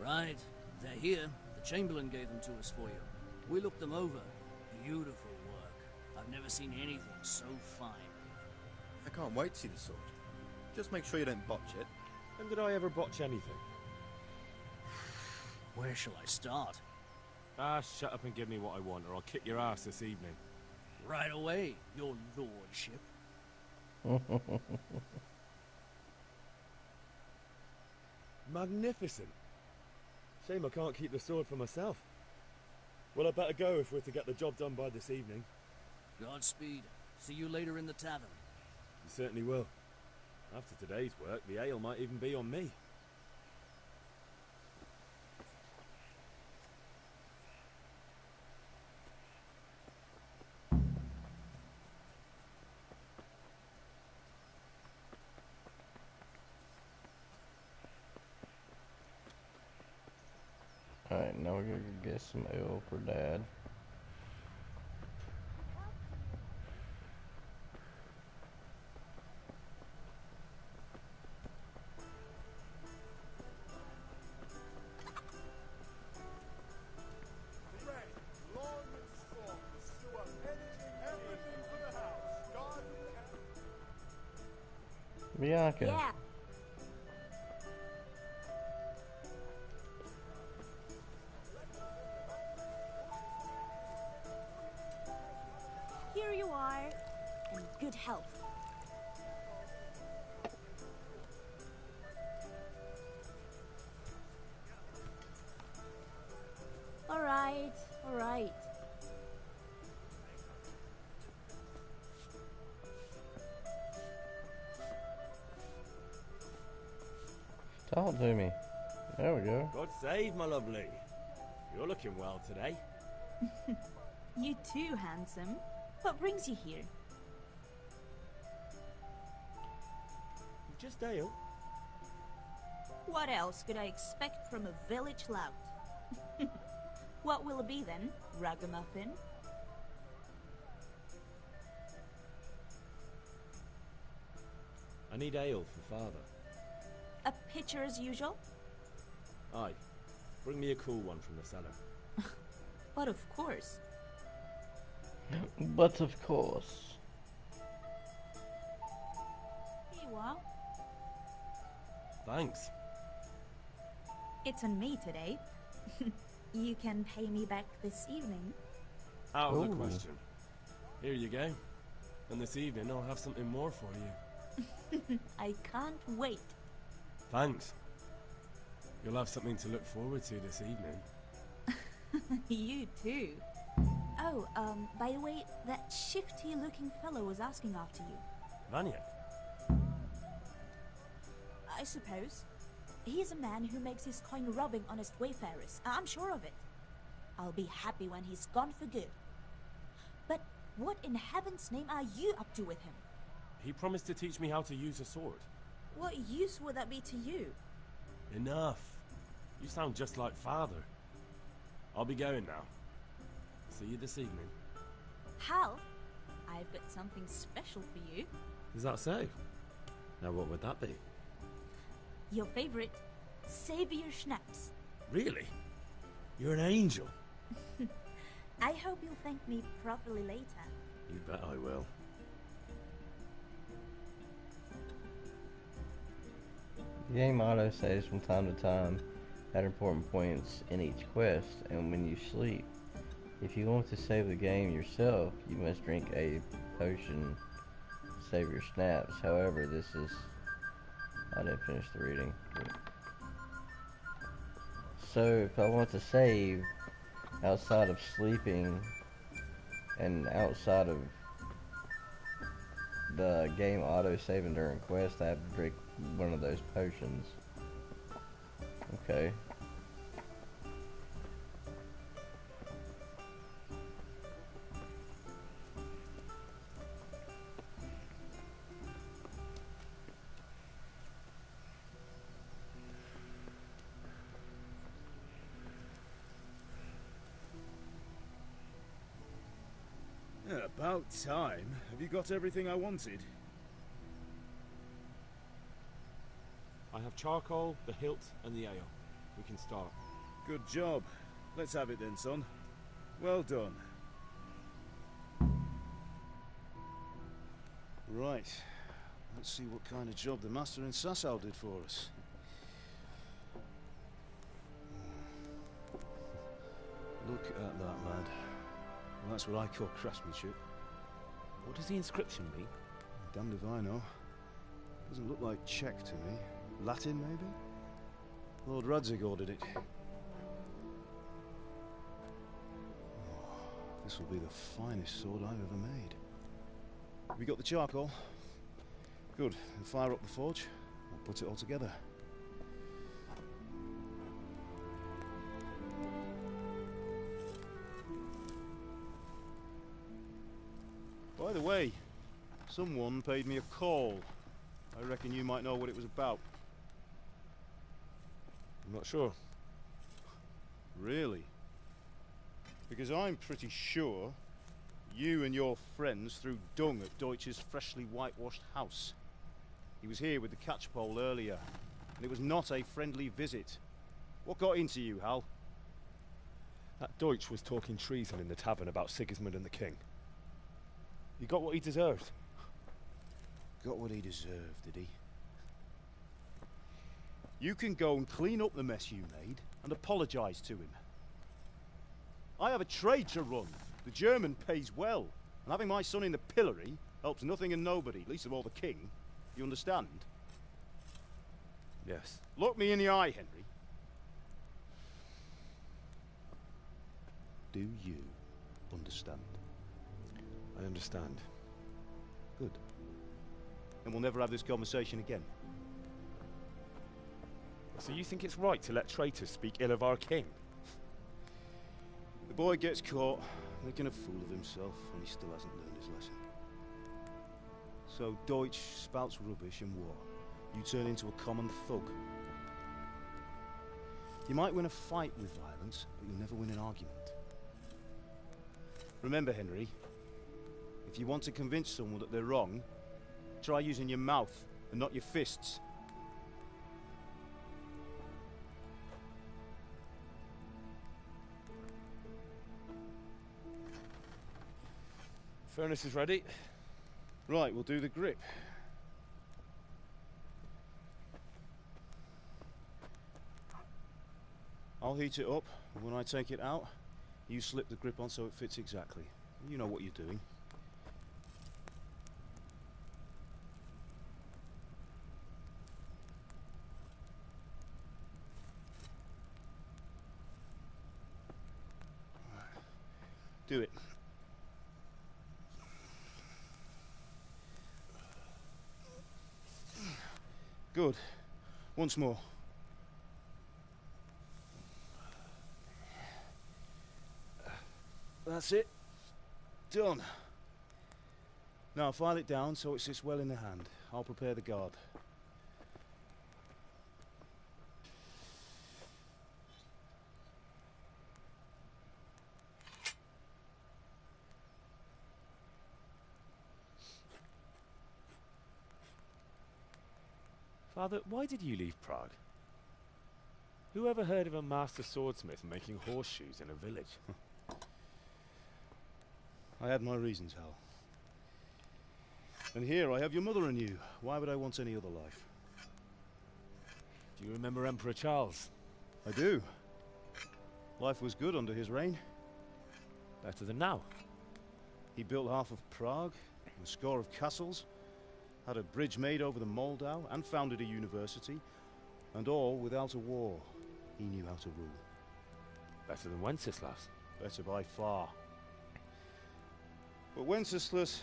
D: Right. They're here. The Chamberlain gave them to us for you. We looked them over. Beautiful work. I've never seen anything so fine.
L: I can't wait to see the sword. Just make sure you don't botch it.
F: When did I ever botch anything?
D: Where shall I start?
F: Ah, shut up and give me what I want, or I'll kick your ass this evening.
D: Right away, your lordship.
F: Magnificent. Shame I can't keep the sword for myself. Well, I'd better go if we're to get the job done by this evening.
D: Godspeed. See you later in the tavern.
F: You certainly will. After today's work, the ale might even be on me.
A: Alright, now we're gonna get some ale for Dad. Bianca.
J: Yeah. Here you are, in good health. All right, all right.
A: Talk to me. There we go.
F: God save, my lovely. You're looking well today.
J: You too, handsome. What brings you here?
F: Just ale.
J: What else could I expect from a village lout? What will it be then, ragamuffin?
F: I need ale for father.
J: A pitcher as usual?
F: Aye. Bring me a cool one from the cellar.
J: But of course.
A: But of course.
J: Here you are.
F: Thanks.
J: It's on me today. You can pay me back this evening.
F: Out of the
A: Ooh.
F: question. Here you go. And this evening I'll have something more for you.
J: I can't wait.
F: Thanks. You'll have something to look forward to this evening.
J: You too. Oh, by the way, that shifty-looking fellow was asking after you.
F: Vanya?
J: I suppose. He's a man who makes his coin robbing honest wayfarers. I'm sure of it. I'll be happy when he's gone for good. But what in heaven's name are you up to with him?
F: He promised to teach me how to use a sword.
J: What use would that be to you?
F: Enough. You sound just like father. I'll be going now. See you this evening.
J: Hal, I've got something special for you.
F: Is that so? Now what would that be?
J: Your favorite, Savior Schnapps.
F: Really? You're an angel.
J: I hope you'll thank me properly later.
F: You bet I will.
A: The game auto saves from time to time at important points in each quest, and when you sleep. If you want to save the game yourself, you must drink a potion to save your snaps. However, this is... I didn't finish the reading. So, if I want to save outside of sleeping and outside of the game auto-saving during quest, I have to drink one of those potions. Okay.
E: Yeah, about time. Have you got everything I wanted?
F: I have charcoal, the hilt, and the ale. We can start.
E: Good job. Let's have it then, son. Well done. Right. Let's see what kind of job the master in Sasau did for us. Look at that, lad. Well, that's what I call craftsmanship.
F: What does the inscription mean?
E: Damned if I know. Doesn't look like Czech to me. Latin, maybe? Lord Radzig ordered it. Oh, this will be the finest sword I've ever made. Have you got the charcoal? Good. Then fire up the forge. We'll put it all together. By the way, someone paid me a call. I reckon you might know what it was about.
F: I'm not sure.
E: Really? Because I'm pretty sure you and your friends threw dung at Deutsch's freshly whitewashed house. He was here with the catchpole earlier, and it was not a friendly visit. What got into you, Hal?
F: That Deutsch was talking treason in the tavern about Sigismund and the king. He got what he deserved.
E: Got what he deserved, did he? You can go and clean up the mess you made and apologise to him. I have a trade to run. The German pays well, and having my son in the pillory helps nothing and nobody, least of all the king. You understand?
F: Yes.
E: Look me in the eye, Henry. Do you understand?
F: I understand.
E: Good. And we'll never have this conversation again.
F: So you think it's right to let traitors speak ill of our king?
E: The boy gets caught making a fool of himself when he still hasn't learned his lesson. So Deutsch spouts rubbish and what? You turn into a common thug. You might win a fight with violence, but you'll never win an argument. Remember, Henry, if you want to convince someone that they're wrong, try using your mouth and not your fists.
F: Furnace is ready.
E: Right, we'll do the grip. I'll heat it up, and when I take it out, you slip the grip on so it fits exactly. You know what you're doing. Do it. Good. Once more. That's it. Done. Now file it down so it sits well in the hand. I'll prepare the guard.
F: Father, why did you leave Prague? Who ever heard of a master swordsmith making horseshoes in a village?
E: I had my reasons, Hal. And here I have your mother and you. Why would I want any other life?
F: Do you remember Emperor Charles?
E: I do. Life was good under his reign.
F: Better than now.
E: He built half of Prague, a score of castles, had a bridge made over the Moldau, and founded a university, and all without a war. He knew how to rule.
F: Better than Wenceslas.
E: Better by far. But Wenceslas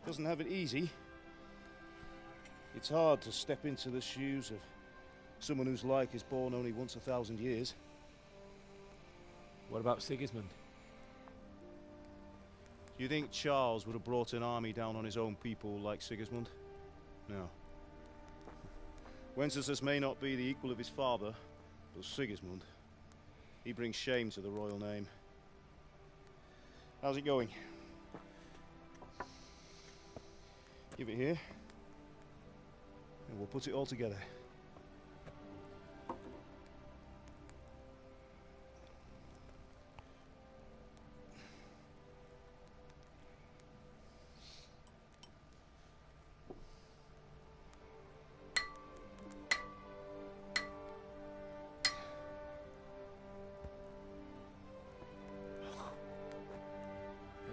E: doesn't have it easy. It's hard to step into the shoes of someone whose like is born only once 1,000 years.
F: What about Sigismund?
E: Do you think Charles would have brought an army down on his own people like Sigismund? No. Wenceslas may not be the equal of his father, but Sigismund, he brings shame to the royal name. How's it going? Give it here, and we'll put it all together.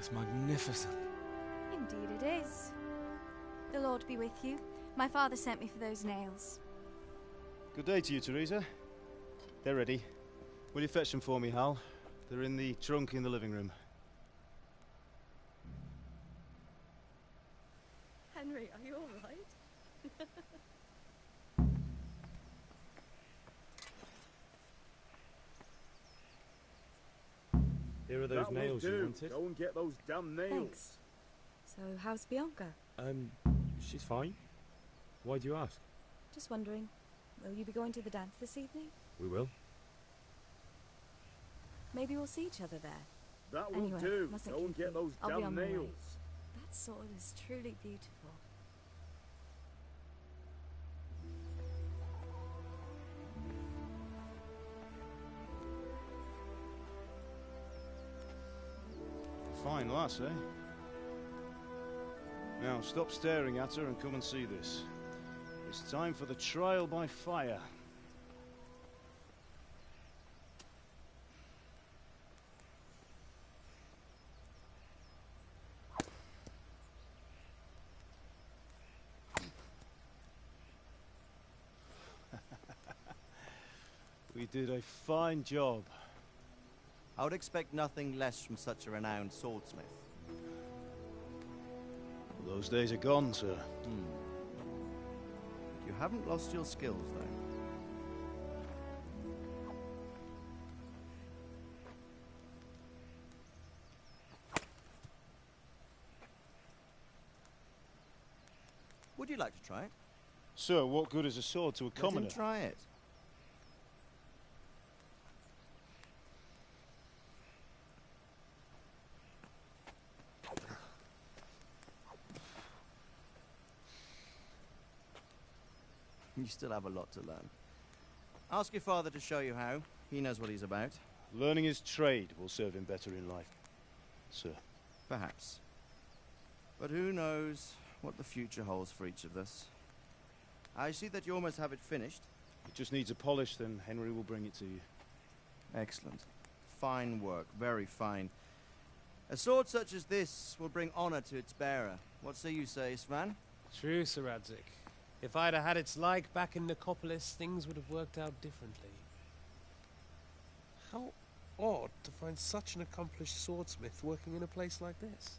F: It's magnificent.
C: Indeed it is. The Lord be with you. My father sent me for those nails.
E: Good day to you, Teresa. They're ready. Will you fetch them for me, Hal? They're in the trunk in the living room.
C: Henry, are you all right?
R: Here are those
E: That
R: nails
E: will
R: you
E: do.
R: wanted.
E: Go and get those damn nails.
C: Thanks. So, how's Bianca?
R: She's fine. Why do you ask?
C: Just wondering, will you be going to the dance this evening?
R: We will.
C: Maybe we'll see each other there.
E: That will
C: Anyway,
E: do.
C: mustn't
E: Go and
C: keep
E: get
C: you.
E: those
C: I'll be
E: damn
C: on my way.
E: nails.
C: That sword is truly beautiful.
E: Fine lass, eh? Now, stop staring at her and come and see this. It's time for the trial by fire. We did a fine job.
V: I would expect nothing less from such a renowned swordsmith.
E: Well, those days are gone, sir.
V: You haven't lost your skills, though. Would you like to try it?
E: Sir, what good is a sword to a commoner?
V: Let him try it. You still have a lot to learn. Ask your father to show you how. He knows what he's about.
E: Learning his trade will serve him better in life, sir.
V: Perhaps. But who knows what the future holds for each of us. I see that you almost have it finished.
E: It just needs a polish, then Henry will bring it to you.
V: Excellent. Fine work. Very fine. A sword such as this will bring honor to its bearer. What say you, Svan?
W: True, Sir Radzik. If I'd have had its like back in Nicopolis, things would have worked out differently. How odd to find such an accomplished swordsmith working in a place like this.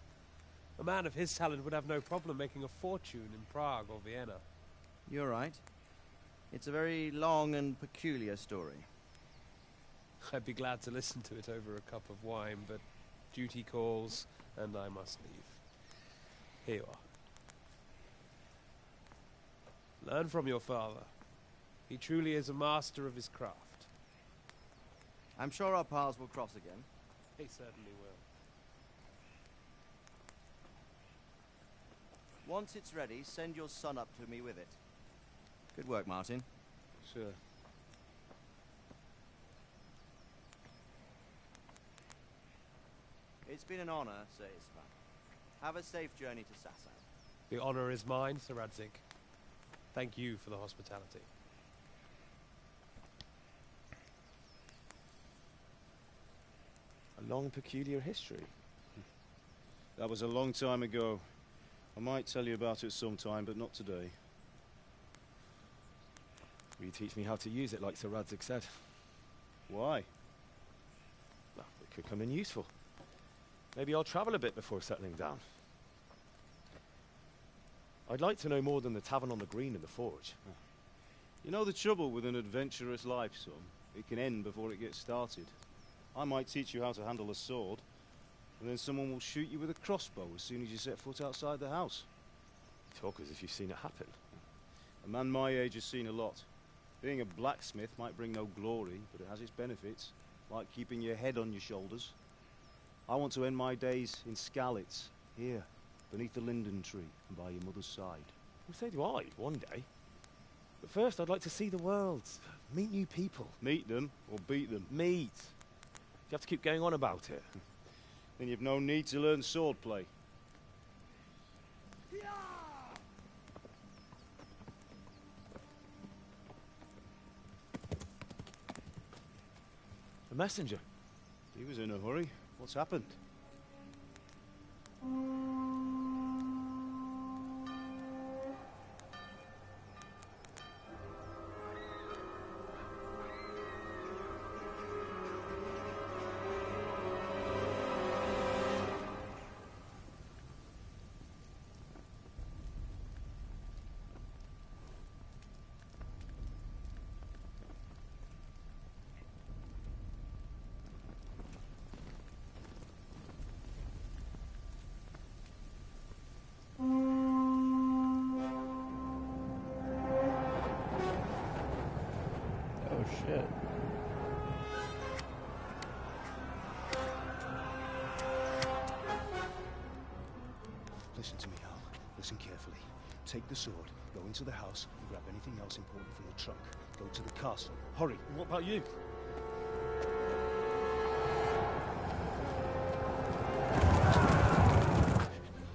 W: A man of his talent would have no problem making a fortune in Prague or Vienna.
V: You're right. It's a very long and peculiar story.
W: I'd be glad to listen to it over a cup of wine, but duty calls, and I must leave. Here you are. Learn from your father. He truly is a master of his craft.
V: I'm sure our paths will cross again.
W: He certainly will.
V: Once it's ready, send your son up to me with it. Good work, Martin.
E: Sir.
V: It's been an honor, Sir Isvan. Have a safe journey to Sasau.
W: The honor is mine, Sir Radzik. Thank you for the hospitality.
R: A long, peculiar history.
E: That was a long time ago. I might tell you about it sometime, but not today.
R: Will you teach me how to use it like Sir Radzik said?
E: Why?
R: Well, it could come in useful. Maybe I'll travel a bit before settling down. I'd like to know more than the tavern on the green and the forge.
E: You know the trouble with an adventurous life, son? It can end before it gets started. I might teach you how to handle a sword, and then someone will shoot you with a crossbow as soon as you set foot outside the house.
R: You talk as if you've seen it happen.
E: A man my age has seen a lot. Being a blacksmith might bring no glory, but it has its benefits, like keeping your head on your shoulders. I want to end my days in Skalitz, here, beneath the linden tree and by your mother's side.
R: Well, so do I, one day. But first I'd like to see the world, meet new people.
E: Meet them, or beat them?
R: Meet. You have to keep going on about it.
E: Then you've no need to learn swordplay.
R: A messenger.
E: He was in a hurry. What's happened?
A: Oh shit.
E: Listen to me, Hal. Listen carefully. Take the sword, go into the house, and grab anything else important from the trunk. Go to the castle. Hurry.
F: And what about you?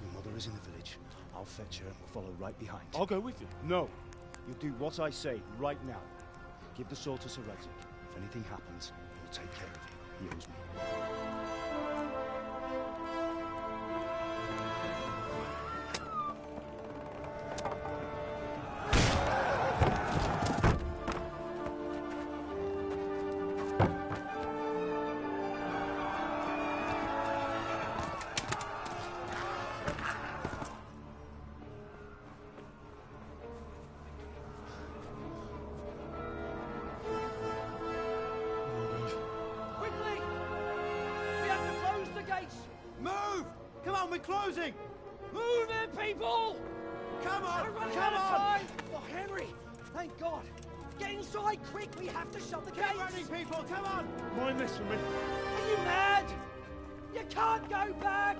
E: Your mother is in the village. I'll fetch her and we'll follow right behind.
F: I'll go with you.
E: No. You'll do what I say right now. Give the sword to Sir Radzik. If anything happens, he'll take care of you. He owes me.
B: Quickly! We have to close the gates!
L: Move! Come on, we're closing!
B: Move it, people!
L: Come on!
B: We're running
L: Come
B: out of
L: on!
B: time! Oh, Henry! Thank God! Get inside, quick! We have to shut the gates!
L: Get running, people! Come on!
F: Mind this for me.
B: Are you mad? You can't go back!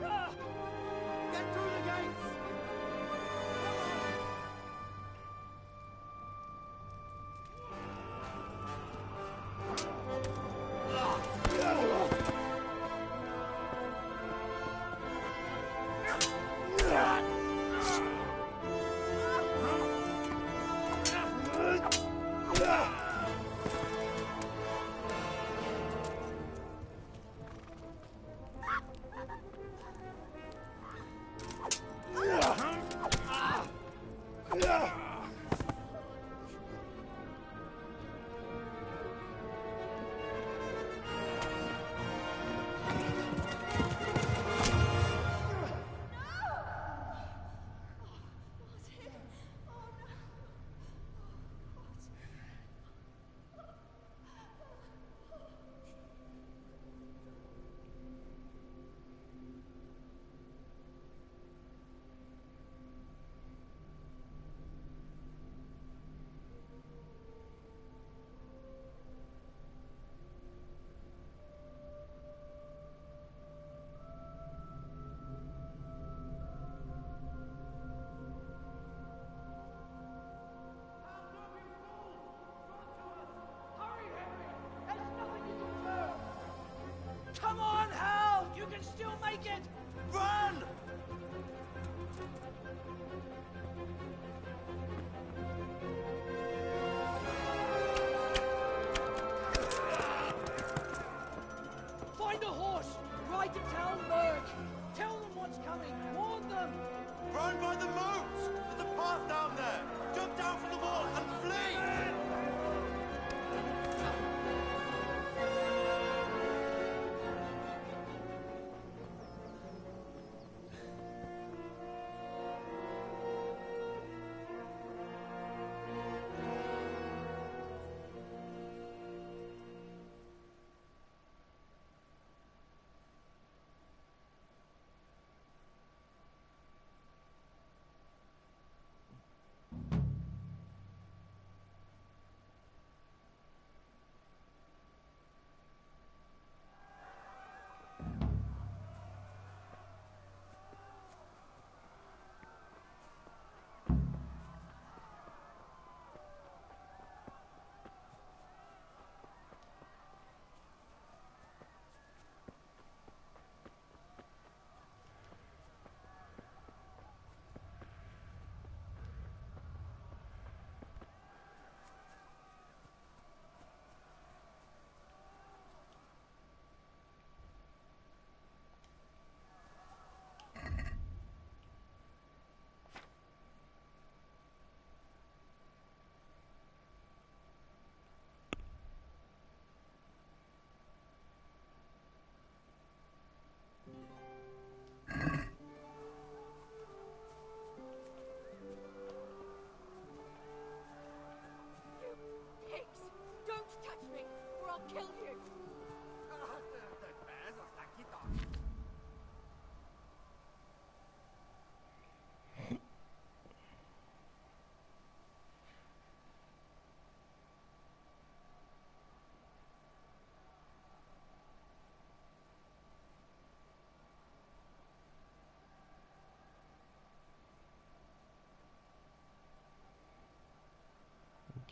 B: Ah!
L: Get through the gates!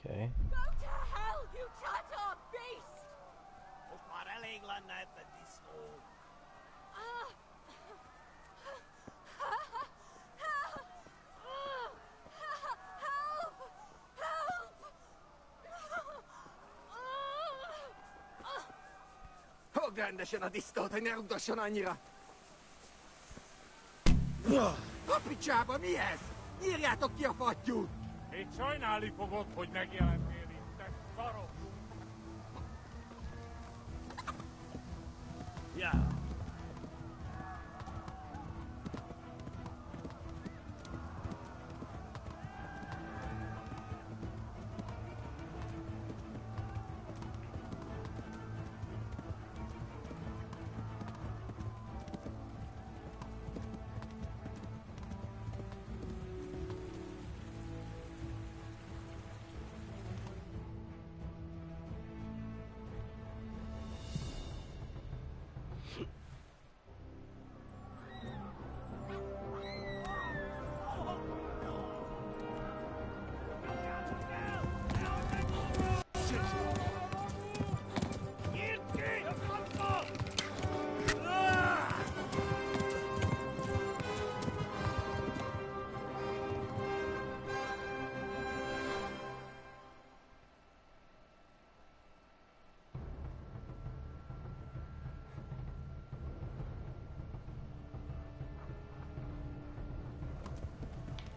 A: Okay.
B: Go to hell, you Tatar beast!
H: Oganda się na distota, nie rób do szananira. Apicsába, mi ez? Írjátok ki a fattyút!
I: Még sajnálni fogod, hogy megjelentél itt, te szarok!
D: Yeah.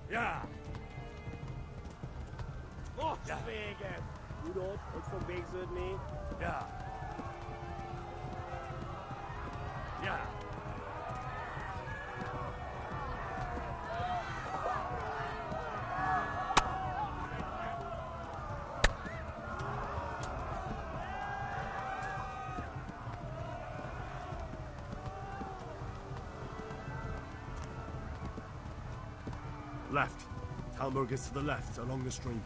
I: Ja!
H: Most
I: Ja.
H: véget!
I: Tudod, hogy fog végződni? Ja! Ja!
G: Left. Talmberg is to the left, along the stream.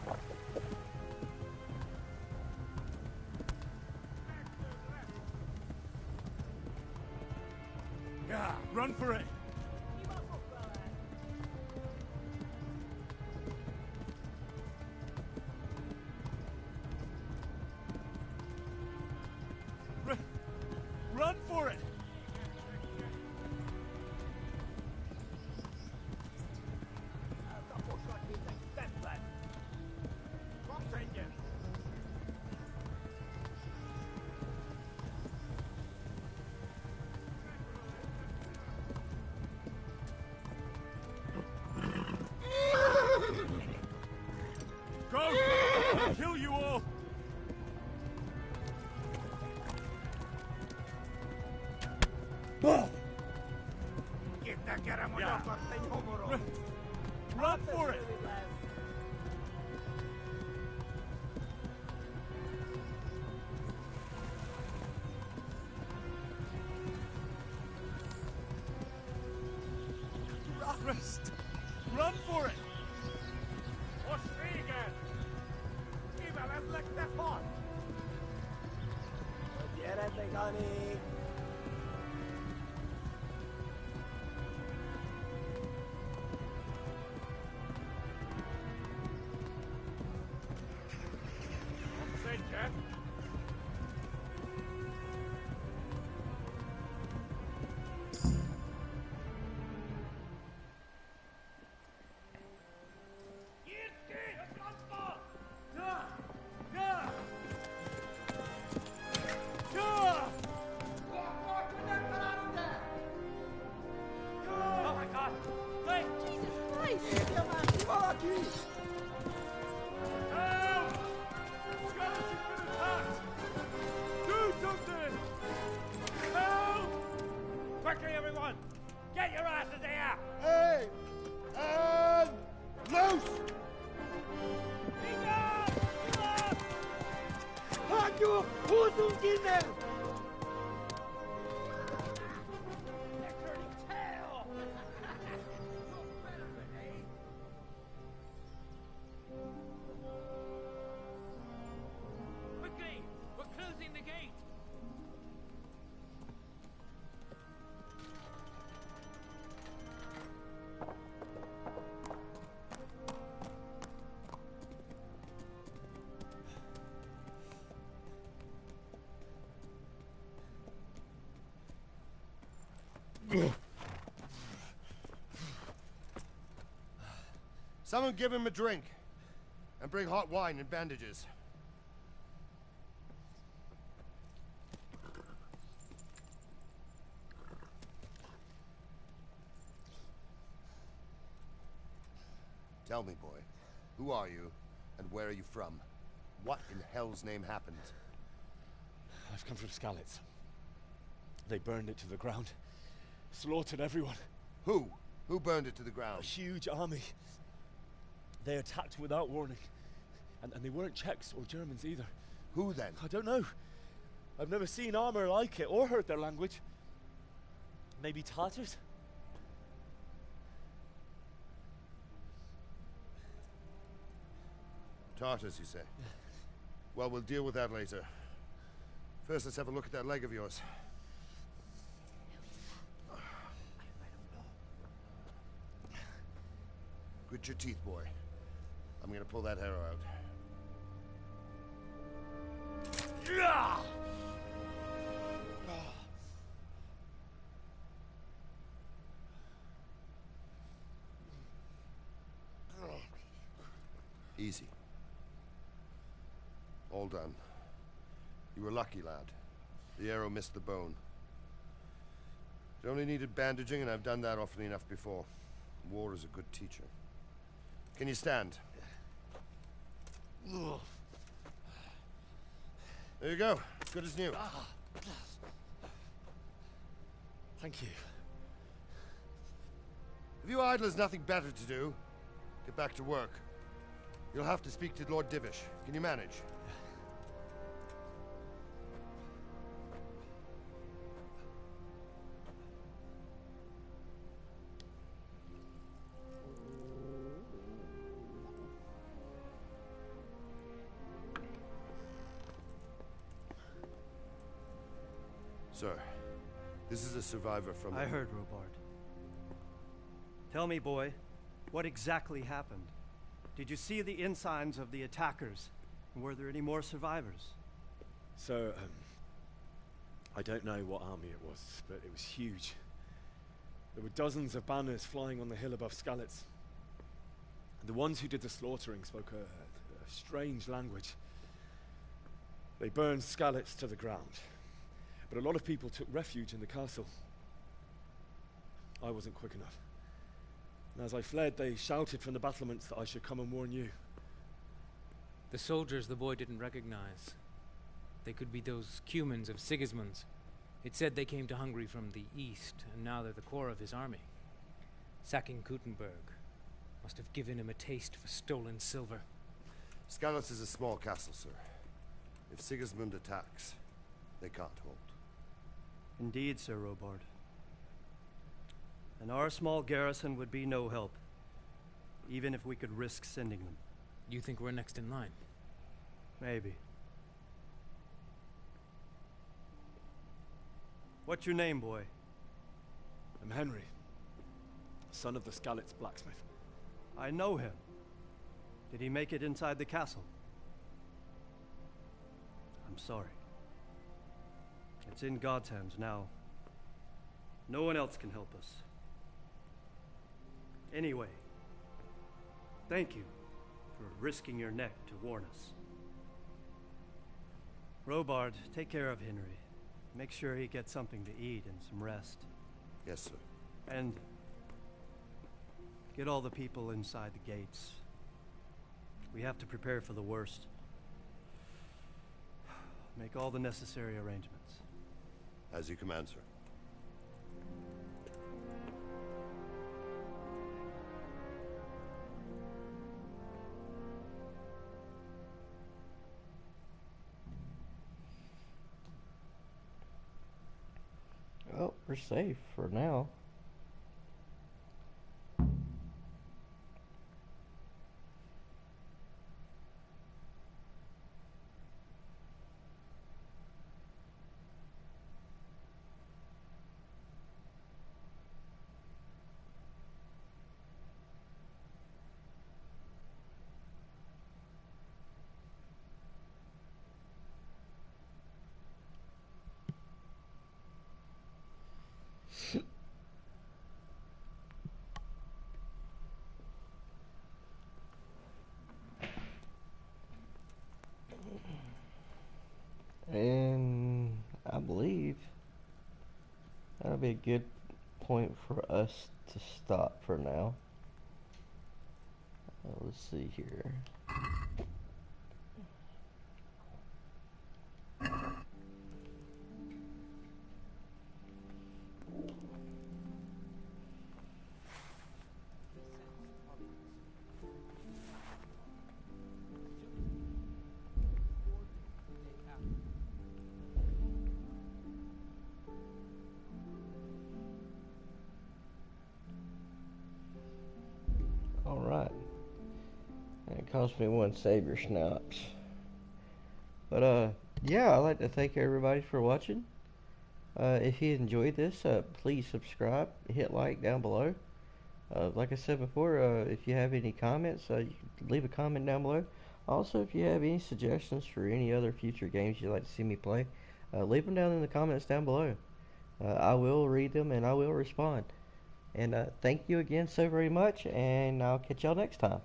I: Yeah, run for it! Run for it!
G: Go! I'll kill you all!
I: Yeah. Run for it! Rest! Run for it! Most véget! Mivel ez lekte fat?
H: Gyere, Gani!
I: Szedje!
B: Oh my God! Wait! Jesus Christ!
I: Help! Scarlet has been attacked! Do something! Help!
H: Quickly, everyone! Get your asses here!
I: Hey! And loose!
H: Hadi, uzun gidin!
B: Quickly! We're closing the gate!
M: Someone give him a drink. And bring hot wine and bandages. Tell me, boy, who are you, and where are you from? What in hell's name happened?
R: I've come from Skalitz. They burned it to the ground. Slaughtered everyone.
M: Who? Who burned it to the ground?
R: A huge army. They attacked without warning. And they weren't Czechs or Germans either.
M: Who then?
R: I don't know. I've never seen armor like it or heard their language. Maybe Tatars?
M: Tartars, you say? Well, we'll deal with that later. First, let's have a look at that leg of yours. Grit your teeth, boy. I'm gonna pull that arrow out. Easy. All done. You were lucky, lad. The arrow missed the bone. It only needed bandaging, and I've done that often enough before. War is a good teacher. Can you stand? There you go. As good as new.
R: Thank you.
M: If you idlers nothing better to do, get back to work. You'll have to speak to Lord Divish. Can you manage? Sir, this is a survivor from...
P: I heard, Robard. Tell me, boy, what exactly happened? Did you see the ensigns of the attackers? And were there any more survivors?
R: So, I don't know what army it was, but it was huge. There were dozens of banners flying on the hill above Skalitz. The ones who did the slaughtering spoke a strange language. They burned Skalitz to the ground. But a lot of people took refuge in the castle. I wasn't quick enough. And as I fled, they shouted from the battlements that I should come and warn you.
T: The soldiers the boy didn't recognize. They could be those Cumans of Sigismund's. It said they came to Hungary from the east, and now they're the core of his army. Sacking Kuttenberg must have given him a taste for stolen silver.
M: Skalitz is a small castle, sir. If Sigismund attacks, they can't hold.
P: Indeed, Sir Robard. And our small garrison would be no help, even if we could risk sending them.
T: You think we're next in line?
P: Maybe. What's your name, boy?
R: I'm Henry, son of the Skalitz blacksmith.
P: I know him. Did he make it inside the castle? I'm sorry. It's in God's hands now. No one else can help us. Anyway, thank you for risking your neck to warn us. Robard, take care of Henry. Make sure he gets something to eat and some rest.
M: Yes, sir.
P: And get all the people inside the gates. We have to prepare for the worst. Make all the necessary arrangements.
M: As you command, sir.
A: Well, we're safe for now. That'll be a good point for us to stop for now. Let's see here. Alright. It cost me 1 saber schnapps. But, yeah, I'd like to thank everybody for watching. If you enjoyed this, please subscribe, hit like down below. Like I said before, if you have any comments, you can leave a comment down below. Also, if you have any suggestions for any other future games you'd like to see me play, leave them down in the comments down below. I will read them and I will respond. And thank you again so very much, and I'll catch y'all next time.